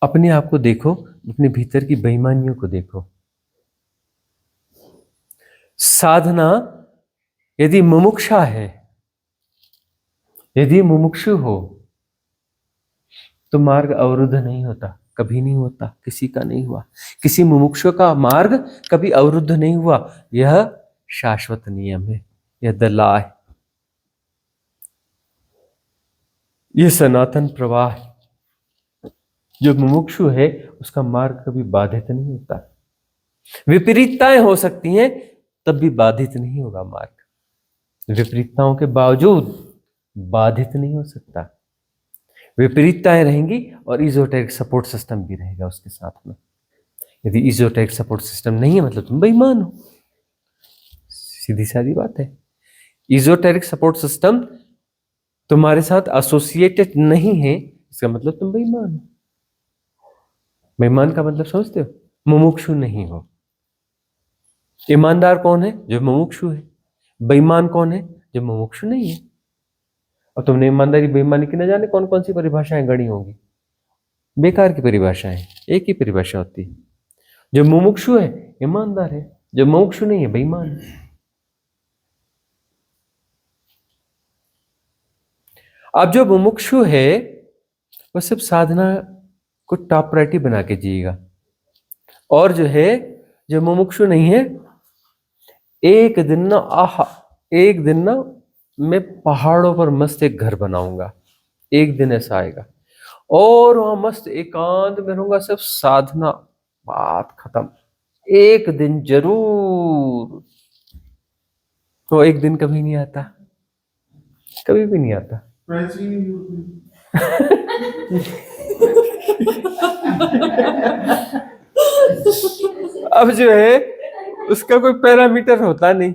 अपने आप को देखो, अपने भीतर की बेईमानियों को देखो। साधना यदि मुमुक्षा है, यदि मुमुक्षु हो, तो मार्ग अवरुद्ध नहीं होता, कभी नहीं होता, किसी का नहीं हुआ, किसी मुमुक्षु का मार्ग कभी अवरुद्ध नहीं हुआ। यह शाश्वत नियम है, यह द लॉ है, यह सनातन प्रवाह है। जो मुमुक्षु है उसका मार्ग कभी बाधित नहीं होता, विपरीतताएं हो सकती हैं तब भी बाधित नहीं होगा मार्ग। विपरीतताओं के बावजूद बाधित नहीं हो सकता। विपरीतताएं रहेंगी और इजोटेरिक सपोर्ट सिस्टम भी रहेगा उसके साथ में। यदि इजोटेरिक सपोर्ट सिस्टम नहीं है मतलब तुम बेईमान हो, सीधी सादी बात है। इजोटेरिक सपोर्ट सिस्टम तुम्हारे साथ एसोसिएटेड नहीं है, इसका मतलब तुम बेईमान हो। बेईमान का मतलब समझते हो? मुमुक्षु नहीं हो। ईमानदार कौन है? जो मुमुक्षु है। बेईमान कौन है? जो मुमुक्षु नहीं है। और तुमने ईमानदारी बेईमानी की न जाने कौन कौन सी परिभाषाएं गढ़ी होंगी, बेकार की परिभाषाएं। एक ही परिभाषा होती है, जो मुमुक्षु है ईमानदार है, जो मुमुक्षु नहीं है बेईमान है। अब जो मुमुक्षु है वो सिर्फ साधना को टॉप प्रायोरिटी बना के जिएगा, और जो है जो मुमुक्षु नहीं है, एक दिन ना मैं पहाड़ों पर मस्त एक घर बनाऊंगा। एक दिन ऐसा आएगा और वहां मस्त एकांत में रहूंगा, सिर्फ साधना, बात खत्म। एक दिन जरूर। तो एक दिन कभी नहीं आता, कभी भी नहीं आता। अब जो है उसका कोई पैरामीटर होता नहीं।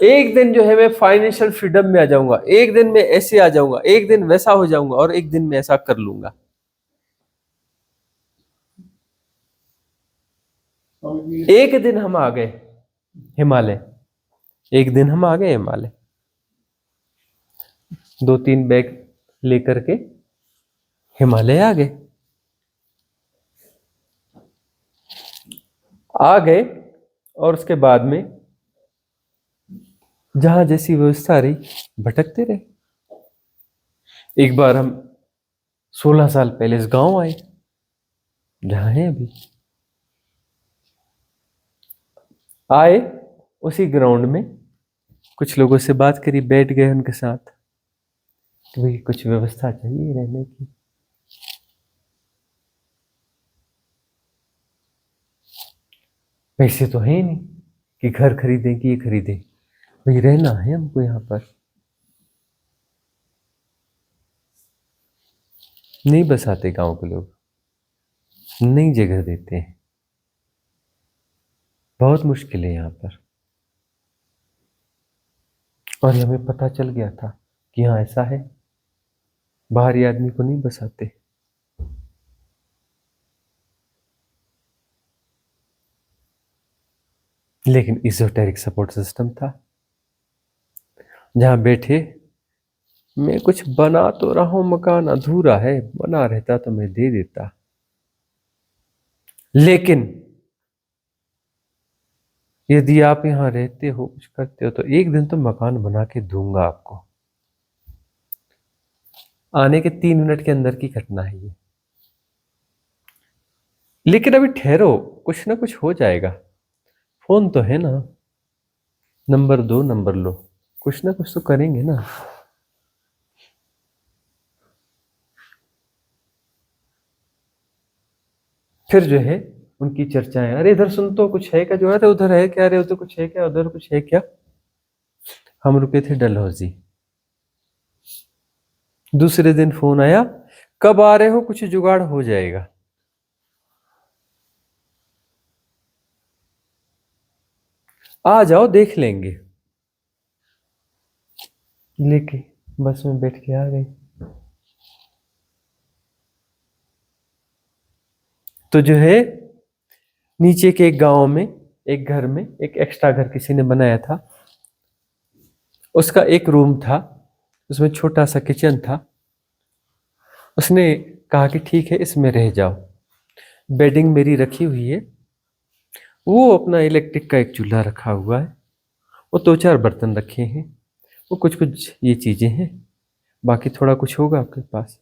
एक दिन जो है मैं फाइनेंशियल फ्रीडम में आ जाऊंगा, एक दिन में ऐसे आ जाऊंगा, एक दिन वैसा हो जाऊंगा, और एक दिन में ऐसा कर लूंगा। एक दिन हम आ गए हिमालय, एक दिन हम आ गए हिमालय, 2-3 बैग लेकर के हिमालय आ गए और उसके बाद में जहां जैसी व्यवस्था रही भटकते रहे। एक बार हम 16 साल पहले इस गांव आए जहां है अभी। आए उसी ग्राउंड में, कुछ लोगों से बात करी, बैठ गए उनके साथ कि भाई कुछ व्यवस्था चाहिए रहने की। पैसे तो है नहीं कि घर खरीदें कि ये खरीदें, भाई रहना है हमको यहाँ पर। नहीं बसाते गांव के लोग, नहीं जगह देते हैं, बहुत मुश्किल है यहाँ पर। और हमें पता चल गया था कि यहाँ ऐसा है, बाहरी आदमी को नहीं बसाते। लेकिन इजोटेरिक सपोर्ट सिस्टम था, जहां बैठे मैं कुछ बना तो रहा हूं, मकान अधूरा है, बना रहता तो मैं दे देता, लेकिन यदि आप यहां रहते हो, कुछ करते हो, तो एक दिन तो मकान बना के दूंगा आपको। आने के 3 मिनट के अंदर की घटना है ये। लेकिन अभी ठहरो, कुछ ना कुछ हो जाएगा। फोन तो है ना, नंबर दो, नंबर लो, कुछ ना कुछ तो करेंगे ना। फिर जो है उनकी चर्चाएं, अरे इधर सुन तो कुछ है क्या, जो है उधर है क्या, अरे उधर कुछ है क्या, उधर कुछ है क्या। हम रुके थे डलहौजी। दूसरे दिन फोन आया, कब आ रहे हो, कुछ जुगाड़ हो जाएगा। आ जाओ देख लेंगे। लेके बस में बैठ के आ गए। तो जो है नीचे के एक गांव में, एक घर में, एक एक्स्ट्रा घर किसी ने बनाया था। उसका एक रूम था, उसमें छोटा सा किचन था। उसने कहा कि ठीक है इसमें रह जाओ, बेडिंग मेरी रखी हुई है, वो अपना इलेक्ट्रिक का एक चूल्हा रखा हुआ है, वो 2-4 बर्तन रखे हैं, वो कुछ कुछ ये चीजें हैं, बाकी थोड़ा कुछ होगा आपके पास,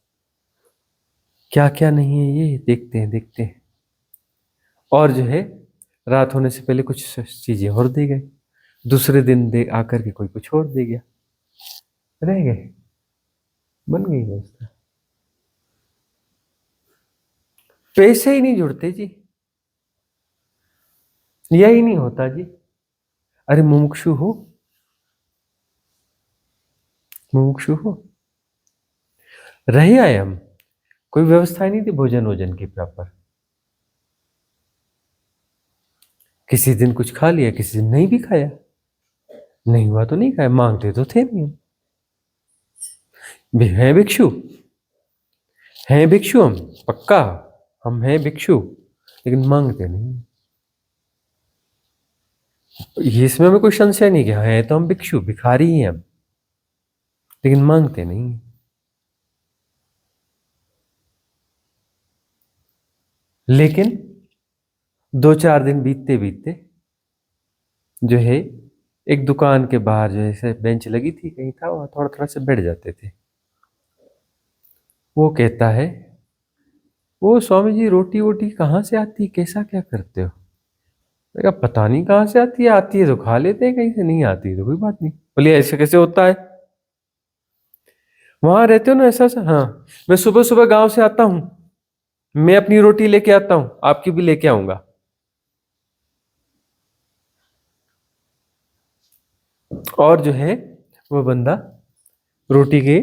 क्या क्या नहीं है ये देखते हैं। और जो है रात होने से पहले कुछ चीजें और दे गए, दूसरे दिन दे आकर के कोई कुछ और दे गया, रह गए, बन गई व्यवस्था। पैसे ही नहीं जुड़ते जी, यही नहीं होता जी। अरे मुमुक्षु हो, रहे आए हम, कोई व्यवस्था ही नहीं थी भोजन वोजन की प्रॉपर। किसी दिन कुछ खा लिया, किसी दिन नहीं भी खाया, नहीं हुआ तो नहीं खाया, मांगते तो थे नहीं हम। हैं भिक्षु, हैं भिक्षु हम, पक्का हम हैं भिक्षु, लेकिन मांगते नहीं। ये इसमें हमें कोई संशय नहीं कि है तो हम भिक्षु, भिखारी ही हैं हम, लेकिन मांगते नहीं। लेकिन 2-4 दिन बीतते बीतते जो है एक दुकान के बाहर जो है ऐसे बेंच लगी थी, कहीं था, वहां थोड़ा थोड़ा से बैठ जाते थे। वो कहता है, वो स्वामी जी रोटी वोटी कहाँ से आती है, कैसा क्या करते हो? मैंने कहा पता नहीं कहाँ से आती है तो खा लेते हैं, कहीं से नहीं आती है तो कोई बात नहीं। बोले ऐसे कैसे होता है, वहां रहते हो ना ऐसा सा? हाँ, मैं सुबह सुबह गांव से आता हूं, मैं अपनी रोटी लेके आता हूं, आपकी भी लेके आऊंगा। और जो है वो बंदा रोटी के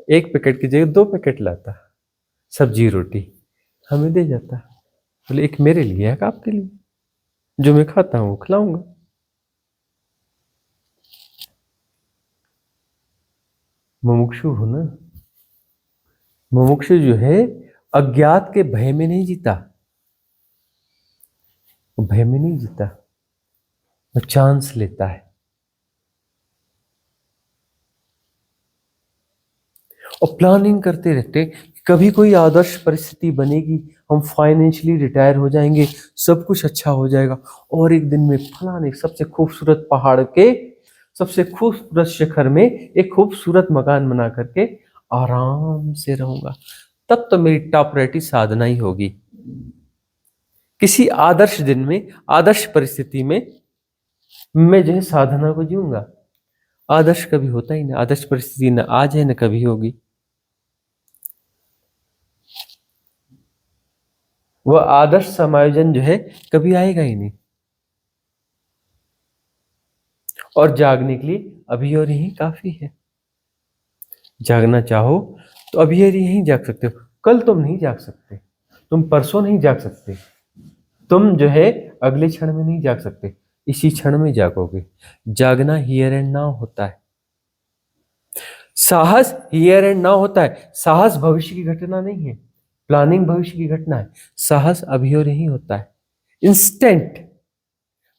1 पैकेट की जगह 2 पैकेट लाता, सब्जी रोटी हमें दे जाता। बोले एक मेरे लिए है, आपके लिए, जो मैं खाता हूं खिलाऊंगा। मुमुक्षु हो ना, मुमुक्षु जो है अज्ञात के भय में नहीं जीता, वो भय में नहीं जीता, वो चांस लेता है। और प्लानिंग करते रहते, कभी कोई आदर्श परिस्थिति बनेगी, हम फाइनेंशियली रिटायर हो जाएंगे, सब कुछ अच्छा हो जाएगा, और एक दिन में फलाने सबसे खूबसूरत पहाड़ के सबसे खूबसूरत शिखर में एक खूबसूरत मकान बना करके आराम से रहूंगा। तब तो मेरी टॉप प्रायोरिटी साधना ही होगी। किसी आदर्श दिन में, आदर्श परिस्थिति में मैं जो है साधना को जीऊंगा। आदर्श कभी होता ही ना, आदर्श परिस्थिति न आज है न कभी होगी। वह आदर्श समायोजन जो है कभी आएगा ही नहीं। और जागने के लिए अभी और यही काफी है। जागना चाहो तो अभी और यही जाग सकते हो, कल तुम नहीं जाग सकते, तुम परसों नहीं जाग सकते, तुम जो है अगले क्षण में नहीं जाग सकते, इसी क्षण में जागोगे। जागना हियर एंड नाउ होता है। साहस हियर एंड नाउ होता है। साहस भविष्य की घटना नहीं है, प्लानिंग भविष्य की घटना है। साहस अभी और यही होता है, इंस्टेंट,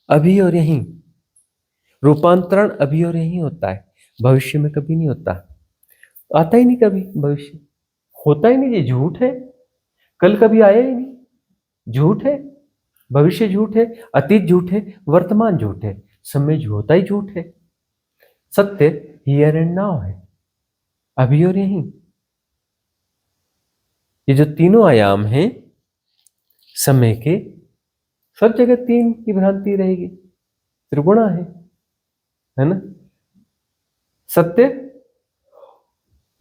अभी और यही। रूपांतरण अभी और यही होता है, भविष्य में कभी नहीं होता, आता ही नहीं कभी भविष्य, होता ही नहीं, ये झूठ है। कल कभी आया ही नहीं, झूठ है। भविष्य झूठ है, अतीत झूठ है, वर्तमान झूठ है, समय होता ही झूठ है। सत्य हियर एंड नाउ है, अभी और यही। ये जो तीनों आयाम हैं समय के, सब जगह 3 की भ्रांति रहेगी, त्रिगुणा है ना। सत्य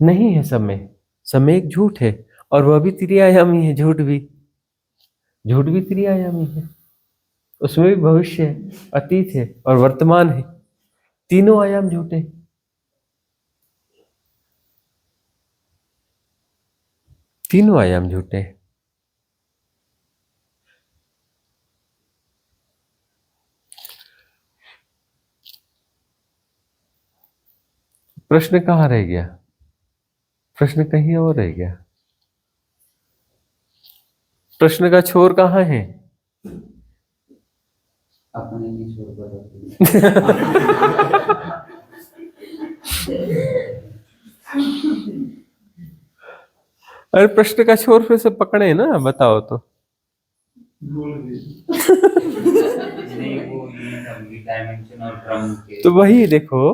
नहीं है समय, समय एक झूठ है, और वह भी त्रिआयामी है, झूठ भी त्रिआयामी है। उसमें भी भविष्य है, अतीत है और वर्तमान है, तीनों आयाम झूठे। तीनों आयाम झूठे। प्रश्न कहाँ रह गया? प्रश्न कहीं और रह गया। प्रश्न का छोर कहाँ है? अपने ही छोर पर अरे प्रश्न का छोर फिर से पकड़े ना, बताओ तो। नहीं, वो ये डायमेंशन और क्रम के। तो वही देखो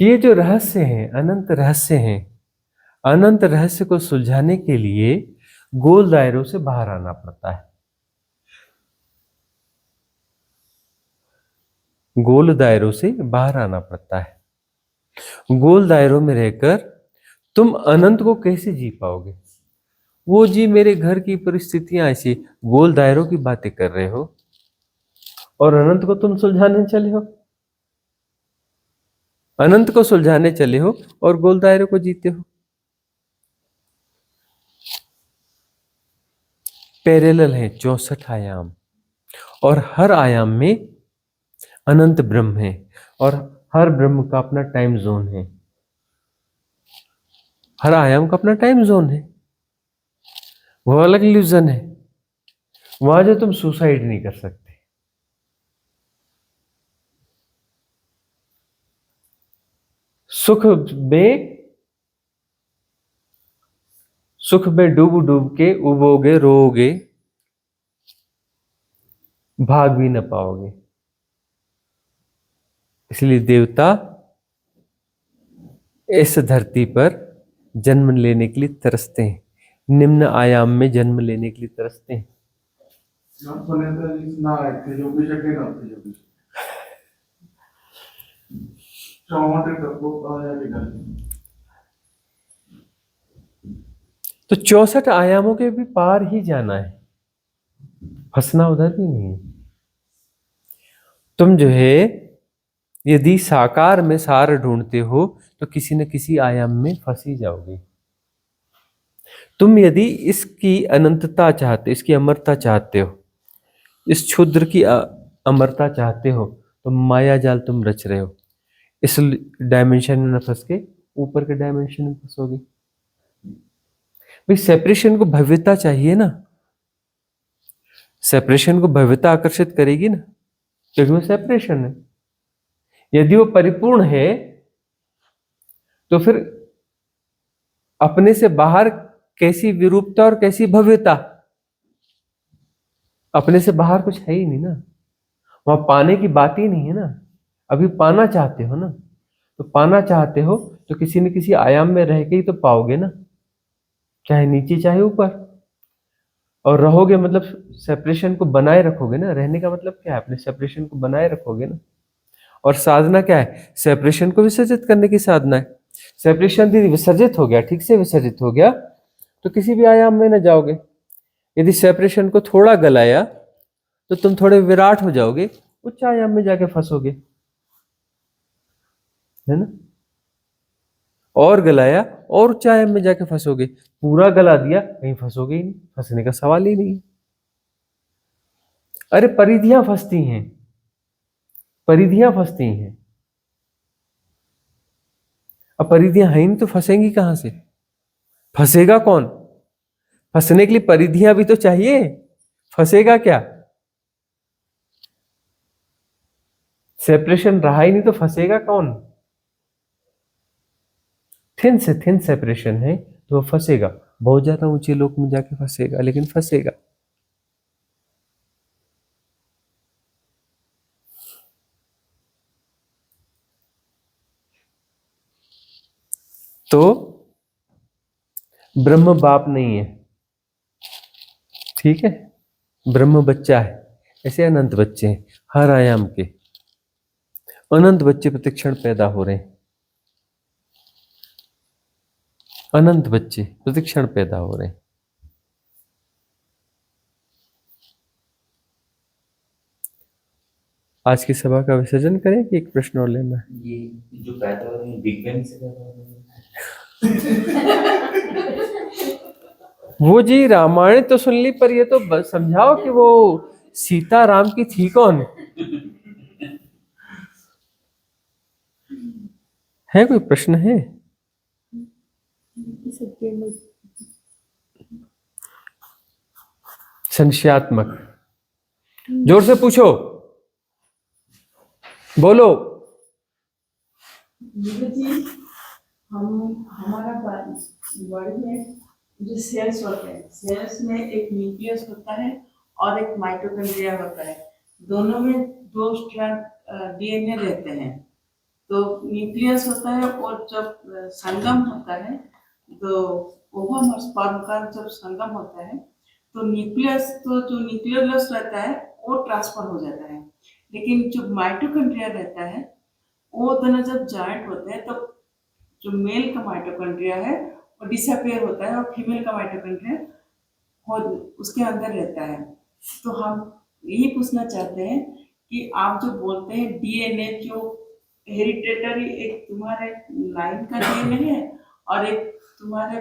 कि ये जो रहस्य है, अनंत रहस्य है, अनंत रहस्य को सुलझाने के लिए गोल दायरों से बाहर आना पड़ता है। गोल दायरों से बाहर आना पड़ता है। गोल दायरों में रहकर तुम अनंत को कैसे जी पाओगे? वो जी मेरे घर की परिस्थितियां ऐसी, गोल दायरों की बातें कर रहे हो, और अनंत को तुम सुलझाने चले हो। अनंत को सुलझाने चले हो और गोल दायरों को जीते हो। पैरेलल हैं, 64 आयाम, और हर आयाम में अनंत ब्रह्म है, और हर ब्रह्म का अपना टाइम जोन है। हर आयाम का अपना टाइम जोन है, वो अलग इल्यूजन है। वहां जो तुम सुसाइड नहीं कर सकते। सुख में डूब डूब के उबोगे, रोओगे, भाग भी न पाओगे। इसलिए देवता इस धरती पर जन्म लेने के लिए तरसते हैं, निम्न आयाम में जन्म लेने के लिए तरसते हैं। तो 64 आयामों के भी पार ही जाना है, फंसना उधर भी नहीं है। तुम जो है यदि साकार में सार ढूंढते हो तो किसी न किसी आयाम में फंस ही जाओगे। तुम यदि इसकी अनंतता चाहते, इसकी अमरता चाहते हो, इस क्षुद्र की अमरता चाहते हो, तो माया जाल तुम रच रहे हो। इस डायमेंशन में न फंस के ऊपर के डायमेंशन में फंसोगे। भाई सेपरेशन को भव्यता चाहिए ना, सेपरेशन को भव्यता आकर्षित करेगी ना, क्योंकि वो सेपरेशन है। यदि वो परिपूर्ण है तो फिर अपने से बाहर कैसी विरूपता और कैसी भव्यता? अपने से बाहर कुछ है ही नहीं ना, वहां पाने की बात ही नहीं है ना। अभी पाना चाहते हो ना, तो पाना चाहते हो तो किसी न किसी आयाम में रह के ही तो पाओगे ना, चाहे नीचे चाहे ऊपर। और रहोगे मतलब सेपरेशन को बनाए रखोगे ना। रहने का मतलब क्या है? अपने सेपरेशन को बनाए रखोगे ना। और साधना क्या है? सेपरेशन को विसर्जित करने की साधना है। सेपरेशन यदि विसर्जित हो गया, ठीक से विसर्जित हो गया, तो किसी भी आयाम में न जाओगे। यदि सेपरेशन को थोड़ा गलाया तो तुम थोड़े विराट हो जाओगे, उच्च आयाम में जाके फंसोगे, है ना। और गलाया और उच्च आयाम में जाके फंसोगे। पूरा गला दिया, कहीं फंसोगे ही नहीं, फंसने का सवाल ही नहीं। अरे परिधियां फंसती हैं, परिधियां फंसती हैं। अब परिधियां है ही नहीं तो फंसेंगी कहां से? फंसेगा कौन? फंसने के लिए परिधियां भी तो चाहिए, फंसेगा क्या? सेपरेशन रहा ही नहीं तो फंसेगा कौन? थिन से थिन सेपरेशन है तो वो फंसेगा। बहुत ज्यादा ऊंचे लोक में जाके फंसेगा, लेकिन फंसेगा। तो ब्रह्म बाप नहीं है, ठीक है, ब्रह्म बच्चा है। ऐसे अनंत बच्चे हैं, हर आयाम के अनंत बच्चे प्रतिक्षण पैदा हो रहे हैं। अनंत बच्चे प्रतिक्षण पैदा हो रहे हैं। आज की सभा का विसर्जन करें कि एक प्रश्न और लेना है? ये जो पैदा हो रहे हैं बिग बैंग से पैदा हो रहे हैं। वो जी रामायण तो सुन ली, पर ये तो समझाओ कि वो सीता राम की थी कौन? है कोई प्रश्न है? संशयात्मक, जोर से पूछो, बोलो। जी, हमारा बॉडी में जो सेल्स होते हैं, सेल्स में एक न्यूक्लियस होता है और एक माइटोकॉन्ड्रिया होता है। दोनों में 2 स्ट्रैंड डीएनए रहते हैं। तो न्यूक्लियस होता है और जब संगम होता है, तो ओवम और स्पर्म का जब संगम होता है तो न्यूक्लियस, तो जो न्यूक्लियोलस रहता है वो ट्रांसफर हो जाता है। लेकिन जो माइटोकॉन्ड्रिया रहता है वो दोनों जब जॉइंट होते हैं तो जो मेल का माइटोकॉन्ड्रिया है वो डिसअपियर होता है और फीमेल का माइटोकॉन्ड्रिया उसके अंदर रहता है। तो हम यही पूछना चाहते हैं कि आप जो बोलते हैं डीएनए जो हेरिडेटरी, एक तुम्हारे लाइन का डीएनए है और एक तुम्हारे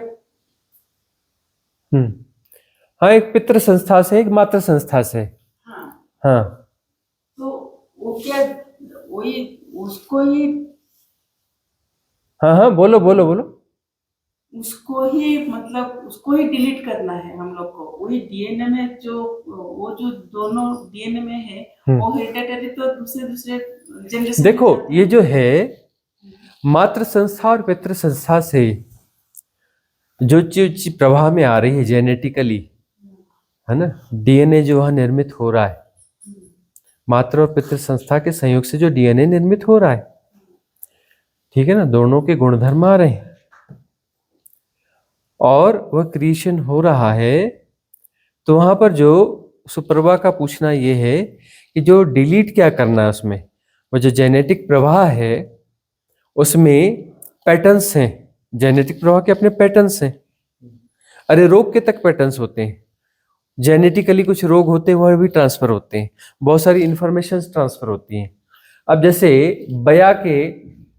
हाँ, एक पितृ संस्था से, एक मातृ संस्था से। हाँ, हाँ तो वो क्या, वही उसको ही हाँ हाँ, बोलो बोलो बोलो। उसको ही मतलब उसको ही डिलीट करना है हम लोग को। वही डीएनए में जो वो जो दोनों डीएनए में है वो हेरिडिटरी तो दूसरे दूसरे जनरेशन देखो ये जो है मातृ संस्था और पितृ संस्था से जो चीज प्रवाह में आ रही है जेनेटिकली, है ना, डीएनए जो वहां निर्मित हो रहा है, मातृ और पितृ संस्था के संयोग से जो डीएनए निर्मित हो रहा है, ठीक है ना, दोनों के गुणधर्म आ रहे हैं और वह क्रिएशन हो रहा है। तो वहां पर जो सुप्रभा का पूछना ये है कि जो डिलीट क्या करना है उसमें, वो जो जेनेटिक प्रवाह है उसमें पैटर्न्स हैं, जेनेटिक प्रवाह के अपने पैटर्न्स हैं। अरे रोग के तक पैटर्न्स होते हैं, जेनेटिकली कुछ रोग होते हैं वह भी ट्रांसफर होते हैं, बहुत सारी इंफॉर्मेशन ट्रांसफर होती हैं। अब जैसे बया के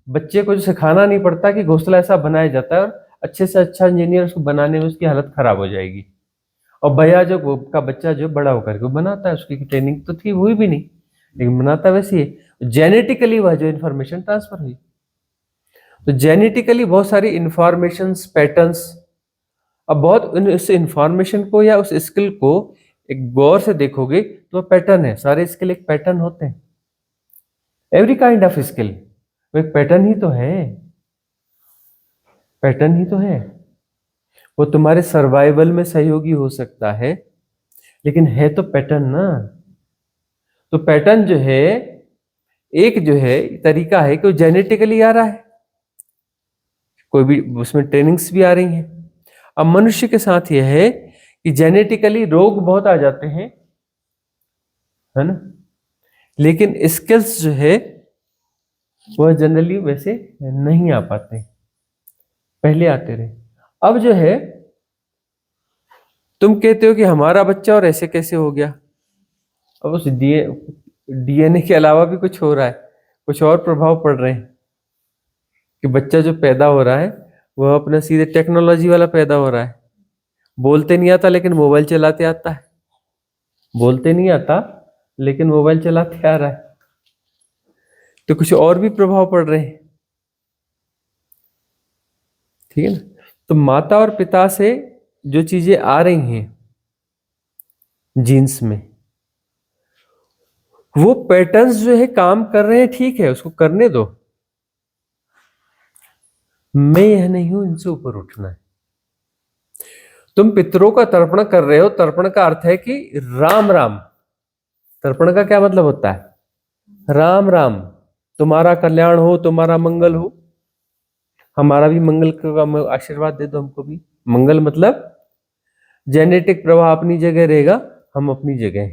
बच्चे को जो सिखाना नहीं पड़ता कि घोंसला ऐसा बनाया जाता है और अच्छे से अच्छा इंजीनियर उसको बनाने में उसकी हालत खराब हो जाएगी, और बया जो का बच्चा जो बड़ा होकर के बनाता है, उसकी ट्रेनिंग तो थी हुई भी नहीं लेकिन बनाता वैसे ही, जेनेटिकली वह जो इन्फॉर्मेशन ट्रांसफर हुई। तो जेनेटिकली बहुत सारी इंफॉर्मेशन पैटर्न्स, अब बहुत उस इंफॉर्मेशन को या उस स्किल को एक गौर से देखोगे तो पैटर्न है, सारे स्किल एक पैटर्न होते हैं, एवरी काइंड ऑफ स्किल वो एक पैटर्न ही तो है, पैटर्न ही तो है। वो तुम्हारे सर्वाइवल में सहयोगी हो सकता है लेकिन है तो पैटर्न ना। तो पैटर्न जो है एक जो है तरीका है कि वो जेनेटिकली आ रहा है, कोई भी उसमें ट्रेनिंग्स भी आ रही हैं। अब मनुष्य के साथ यह है कि जेनेटिकली रोग बहुत आ जाते हैं, है ना, लेकिन स्किल्स जो है वह जनरली वैसे नहीं आ पाते, पहले आते रहे। अब जो है तुम कहते हो कि हमारा बच्चा और ऐसे कैसे हो गया, अब उस डीएनए के अलावा भी कुछ हो रहा है, कुछ और प्रभाव पड़ रहे हैं कि बच्चा जो पैदा हो रहा है वह अपना सीधे टेक्नोलॉजी वाला पैदा हो रहा है, बोलते नहीं आता लेकिन मोबाइल चलाते आता है, बोलते नहीं आता लेकिन मोबाइल चलाते आ रहा है। तो कुछ और भी प्रभाव पड़ रहे हैं, ठीक है ना। तो माता और पिता से जो चीजें आ रही हैं जीन्स में, वो पैटर्न्स जो है काम कर रहे हैं, ठीक है, उसको करने दो। मैं यह नहीं हूं इनसे ऊपर उठना है। तुम पितरों का तर्पण कर रहे हो, तर्पण का अर्थ है कि राम राम, तर्पण का क्या मतलब होता है, राम राम, तुम्हारा कल्याण हो, तुम्हारा मंगल हो, हमारा भी मंगल का आशीर्वाद दे दो हमको भी। मंगल मतलब जेनेटिक प्रवाह अपनी जगह रहेगा, हम अपनी जगह।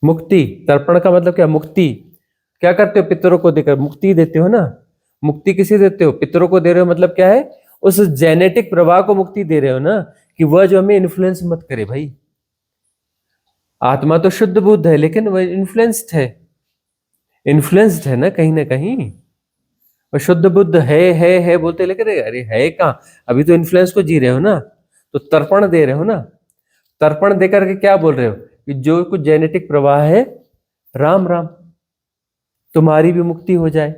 मुक्ति, तर्पण का मतलब क्या, मुक्ति। क्या करते हो, पितरों को देकर मुक्ति देते हो ना। मुक्ति किसे देते हो, पितरों को दे रहे हो, मतलब क्या है, उस जेनेटिक प्रवाह को मुक्ति दे रहे हो ना, कि वह जो हमें इन्फ्लुएंस मत करे भाई। आत्मा तो शुद्ध बुद्ध है लेकिन वह इन्फ्लुएंस्ड है, इन्फ्लुएंस्ड है ना कहीं। और शुद्ध बुद्ध है बोलते लेकिन अरे है कहाँ, अभी तो इन्फ्लुएंस को जी रहे हो ना। तो तर्पण दे रहे हो ना, तर्पण देकर के क्या बोल रहे हो कि जो कुछ जेनेटिक प्रवाह है, राम राम, तुम्हारी भी मुक्ति हो जाए।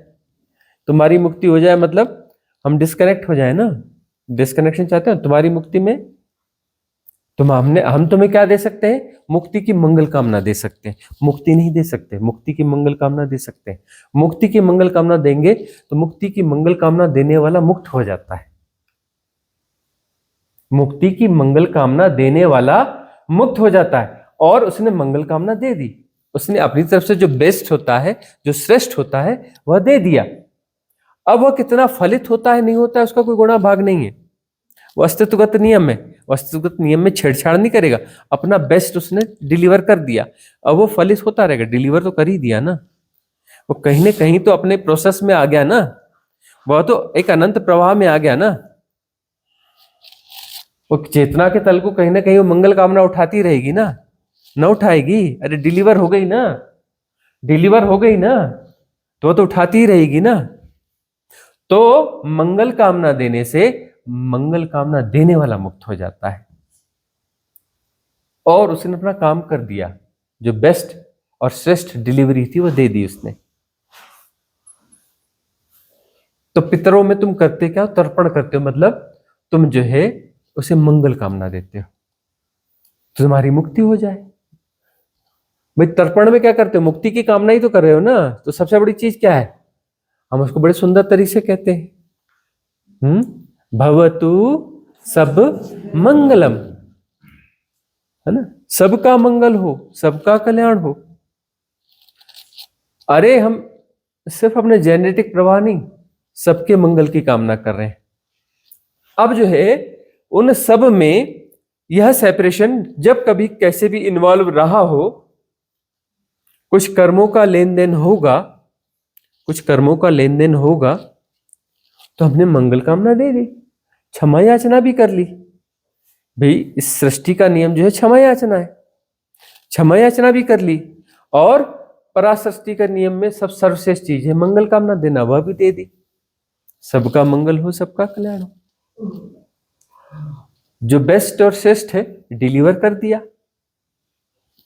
तुम्हारी मुक्ति हो जाए मतलब हम डिस्कनेक्ट हो जाए ना, डिस्कनेक्शन चाहते हो तुम्हारी मुक्ति में। हम तुम्हें क्या दे सकते हैं, मुक्ति की मंगल कामना दे सकते हैं, मुक्ति नहीं दे सकते, मुक्ति की मंगल कामना दे सकते हैं। मुक्ति की मंगल कामना देंगे तो मुक्ति की मंगल कामना देने वाला मुक्त हो जाता है, मुक्ति की मंगल कामना देने वाला मुक्त हो जाता है। और उसने मंगल कामना दे दी, उसने अपनी तरफ से जो बेस्ट होता है, जो श्रेष्ठ होता है वह दे दिया। अब वह कितना फलित होता है नहीं होता है उसका कोई गुणा भाग नहीं है, वो अस्तित्वगत नियम है, अस्तित्वगत नियम में छेड़छाड़ नहीं करेगा, अपना बेस्ट उसने डिलीवर कर दिया। अब वो फलित होता रहेगा, डिलीवर तो कर ही दिया ना, वो कहीं ना कहीं तो अपने प्रोसेस में आ गया ना, वह तो एक अनंत प्रवाह में आ गया ना। वो चेतना के तल को कहीं ना कहीं वो मंगल कामना उठाती रहेगी ना, ना उठाएगी, अरे डिलीवर हो गई ना, डिलीवर हो गई ना, तो वो तो उठाती ही रहेगी ना। तो मंगल कामना देने से मंगल कामना देने वाला मुक्त हो जाता है। और उसने अपना काम कर दिया, जो बेस्ट और श्रेष्ठ डिलीवरी थी वो दे दी उसने। तो पितरों में तुम करते क्या हो? तर्पण करते हो, मतलब तुम जो है उसे मंगल कामना देते हो, तो तुम्हारी मुक्ति हो जाए। भाई तर्पण में क्या करते हो? मुक्ति की कामना ही तो कर रहे हो ना। तो सबसे बड़ी चीज क्या है? हम उसको बड़े सुंदर तरीके से कहते हैं, भवतु सब मंगलम, है ना, सबका मंगल हो, सबका कल्याण हो। अरे हम सिर्फ अपने जेनेटिक प्रवाह नहीं, सबके मंगल की कामना कर रहे हैं। अब जो है उन सब में यह सेपरेशन जब कभी कैसे भी इन्वॉल्व रहा हो, कुछ कर्मों का लेन देन होगा, कुछ कर्मों का लेन देन होगा, तो हमने मंगल कामना दे दी, क्षमा याचना भी कर ली। भाई इस सृष्टि का नियम जो है क्षमा याचना है, क्षमा याचना भी कर ली। और परासृष्टि का नियम में सब सर्वश्रेष्ठ चीज है मंगल कामना देना, वह भी दे दी। सबका मंगल हो, सबका कल्याण हो। जो बेस्ट और श्रेष्ठ है डिलीवर कर दिया,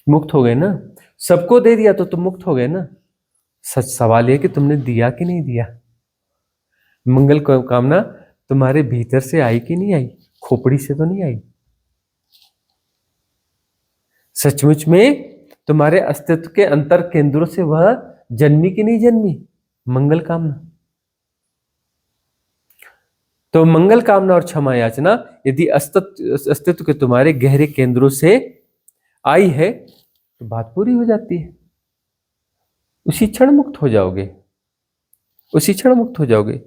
मुक्त हो गए ना। सबको दे दिया तो तुम मुक्त हो गए ना। सच सवाल यह कि तुमने दिया कि नहीं दिया। मंगल कामना तुम्हारे भीतर से आई कि नहीं आई? खोपड़ी से तो नहीं आई। सचमुच में तुम्हारे अस्तित्व के अंतर केंद्रों से वह जन्मी कि नहीं जन्मी मंगल कामना। तो मंगल कामना और क्षमा याचना यदि अस्तित्व के तुम्हारे गहरे केंद्रों से आई है तो बात पूरी हो जाती है। उसी क्षण मुक्त हो जाओगे, उसी क्षण मुक्त हो जाओगे।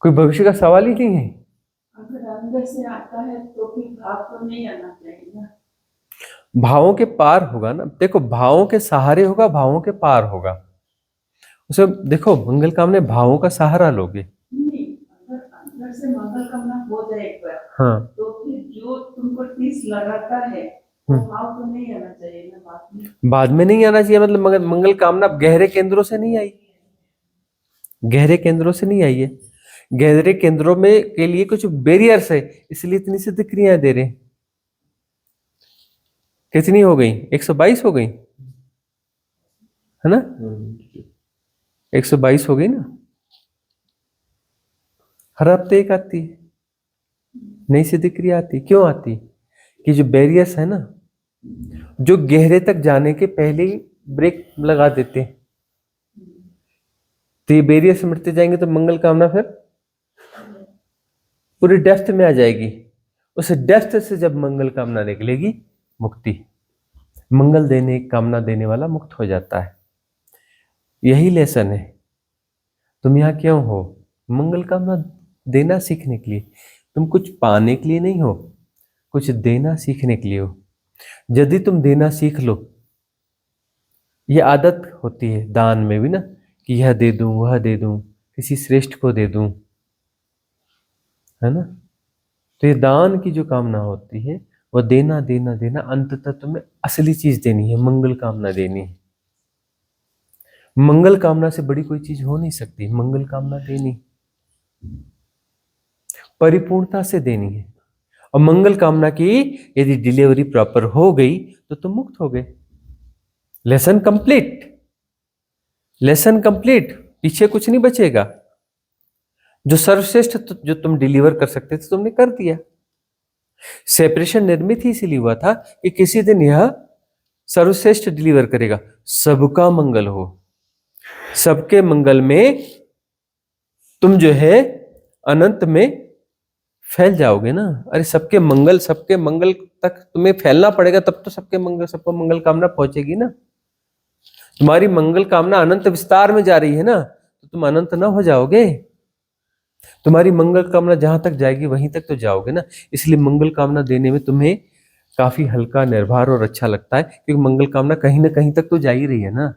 कोई भविष्य का सवाल ही नहीं है। अगर अंदर से आता है तो भी भाव तो नहीं आना चाहिए ना। भावों के पार होगा ना। देखो भावों के सहारे होगा, भावों के पार होगा। उसे देखो मंगल कामना भावों का सहारा लोगे। नहीं, अगर अंदर से मंगल कामना हो जाए एक बार, हाँ, तो फिर जो तुमको टीस लगाता है वो भाव तो नहीं आना चाहिए ना बाद में। बाद में नहीं आना चाहिए, मतलब मंगल कामना गहरे केंद्रों से नहीं आई, गहरे केंद्रों से नहीं आई है। गहरे केंद्रों में के लिए कुछ बैरियर्स है, इसलिए इतनी सिद्ध क्रियाएं दे रहे हैं। कितनी हो गई? 122 हो गई, है ना? 122 हो गई ना। हर हफ्ते एक आती है नई सिद्ध क्रिया आती। क्यों आती? कि जो बैरियर्स है ना, जो गहरे तक जाने के पहले ही ब्रेक लगा देते हैं, तो ये बैरियर्स मिटते जाएंगे तो मंगल कामना फिर पूरी डेप्थ में आ जाएगी। उस डेप्थ से जब मंगल कामना निकलेगी, मुक्ति, मंगल देने कामना देने वाला मुक्त हो जाता है। यही लेसन है। तुम यहाँ क्यों हो? मंगल कामना देना सीखने के लिए। तुम कुछ पाने के लिए नहीं हो, कुछ देना सीखने के लिए हो। यदि तुम देना सीख लो, ये आदत होती है दान में भी ना, कि यह दे दूं, वह दे दूं, किसी श्रेष्ठ को दे दूं, है ना। तो ये दान की जो कामना होती है, वह देना देना देना, अंततः तुम्हें असली चीज देनी है, मंगल कामना देनी है। मंगल कामना से बड़ी कोई चीज हो नहीं सकती। मंगल कामना देनी, परिपूर्णता से देनी है। और मंगल कामना की यदि डिलीवरी प्रॉपर हो गई तो तुम मुक्त हो गए। लेसन कंप्लीट, लेसन कंप्लीट, पीछे कुछ नहीं बचेगा। जो सर्वश्रेष्ठ जो तुम डिलीवर कर सकते थे तुमने कर दिया। सेपरेशन निर्मित ही इसीलिए हुआ था कि किसी दिन यह सर्वश्रेष्ठ डिलीवर करेगा। सबका मंगल हो, सबके मंगल में तुम जो है अनंत में फैल जाओगे ना। अरे सबके मंगल तक तुम्हें फैलना पड़ेगा, तब तो सबको मंगल कामना पहुंचेगी ना। तुम्हारी मंगल कामना अनंत विस्तार में जा रही है ना, तो तुम अनंत ना हो जाओगे। तुम्हारी मंगल कामना जहां तक जाएगी वहीं तक तो जाओगे ना। इसलिए मंगल कामना देने में तुम्हें काफी हल्का, निर्भर और अच्छा लगता है, क्योंकि मंगल कामना कहीं ना कहीं तक तो जा ही रही है ना,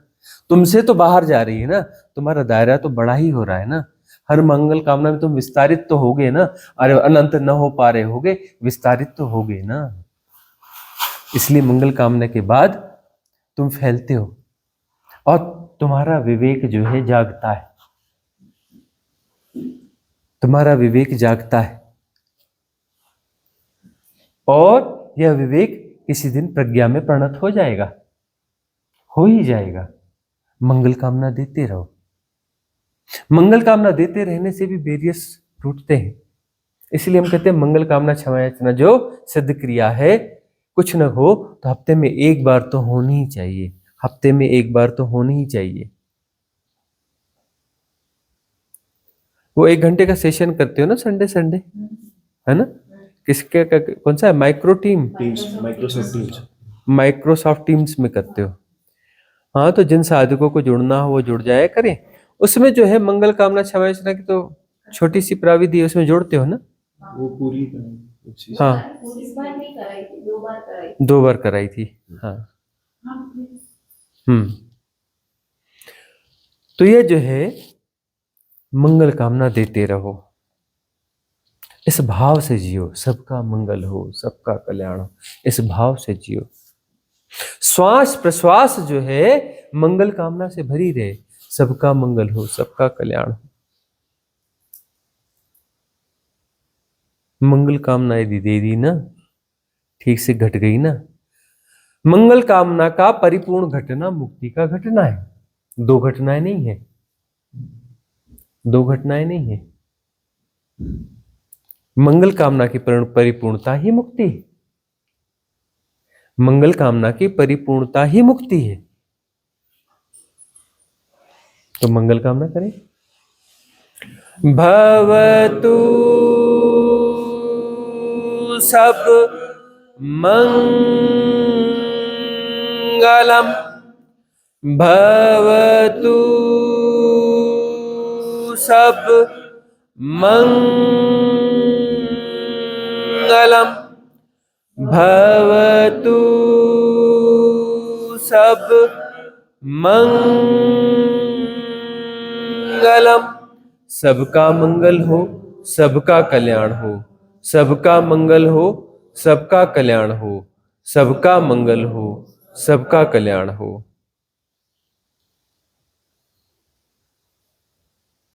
तुमसे तो बाहर जा रही है ना। तुम्हारा दायरा तो बड़ा ही हो रहा है ना। हर मंगल कामना में तुम विस्तारित तो होगे ना। अरे अनंत न हो पा रहे होगे, विस्तारित तो होगे ना। इसलिए मंगल कामना के बाद तुम फैलते हो और तुम्हारा विवेक जो है जागता है, तुम्हारा विवेक जागता है। और यह विवेक किसी दिन प्रज्ञा में परिणत हो जाएगा, हो ही जाएगा। मंगल कामना देते रहो। मंगल कामना देते रहने से भी बैरियर्स टूटते हैं। इसलिए हम कहते हैं मंगल कामना क्षमा याचना जो सिद्ध क्रिया है, कुछ न हो तो हफ्ते में एक बार तो होनी ही चाहिए, हफ्ते में एक बार तो होनी ही चाहिए। वो 1 घंटे का सेशन करते हो ना संडे संडे, है ना? किसके का कौन सा है? माइक्रोसॉफ्ट टीम्स में करते हो। हाँ, तो जिन साधकों को जुड़ना हो वो जुड़ जाया करें। उसमें जो है मंगल कामना क्षमा याचना की तो छोटी सी प्राविधि है, उसमें जोड़ते हो ना? वो पूरी हाँ, इस बार नहीं कराई थी, 2 बार कराई। 2 बार कराई थी। हाँ, तो ये जो है मंगल कामना देते रहो, इस भाव से जियो, सबका मंगल हो, सबका कल्याण हो, इस भाव से जियो। श्वास प्रश्वास जो है मंगल कामना से भरी रहे, सबका मंगल हो, सबका कल्याण हो। मंगल कामना यदि दे दी ना, ठीक से घट गई ना, मंगल कामना का परिपूर्ण घटना मुक्ति का घटना है। 2 घटनाएं नहीं है, 2 घटनाएं नहीं है। मंगल कामना की परिपूर्णता ही मुक्ति है। मंगल कामना की परिपूर्णता ही मुक्ति है। तो मंगल कामना करें। भवतु सब मंगलम, भवतु सब मंगलम, भवतु सब मंगलम। सबका मंगल हो, सबका कल्याण हो, सबका मंगल हो, सबका कल्याण हो, सबका मंगल हो, सबका कल्याण हो।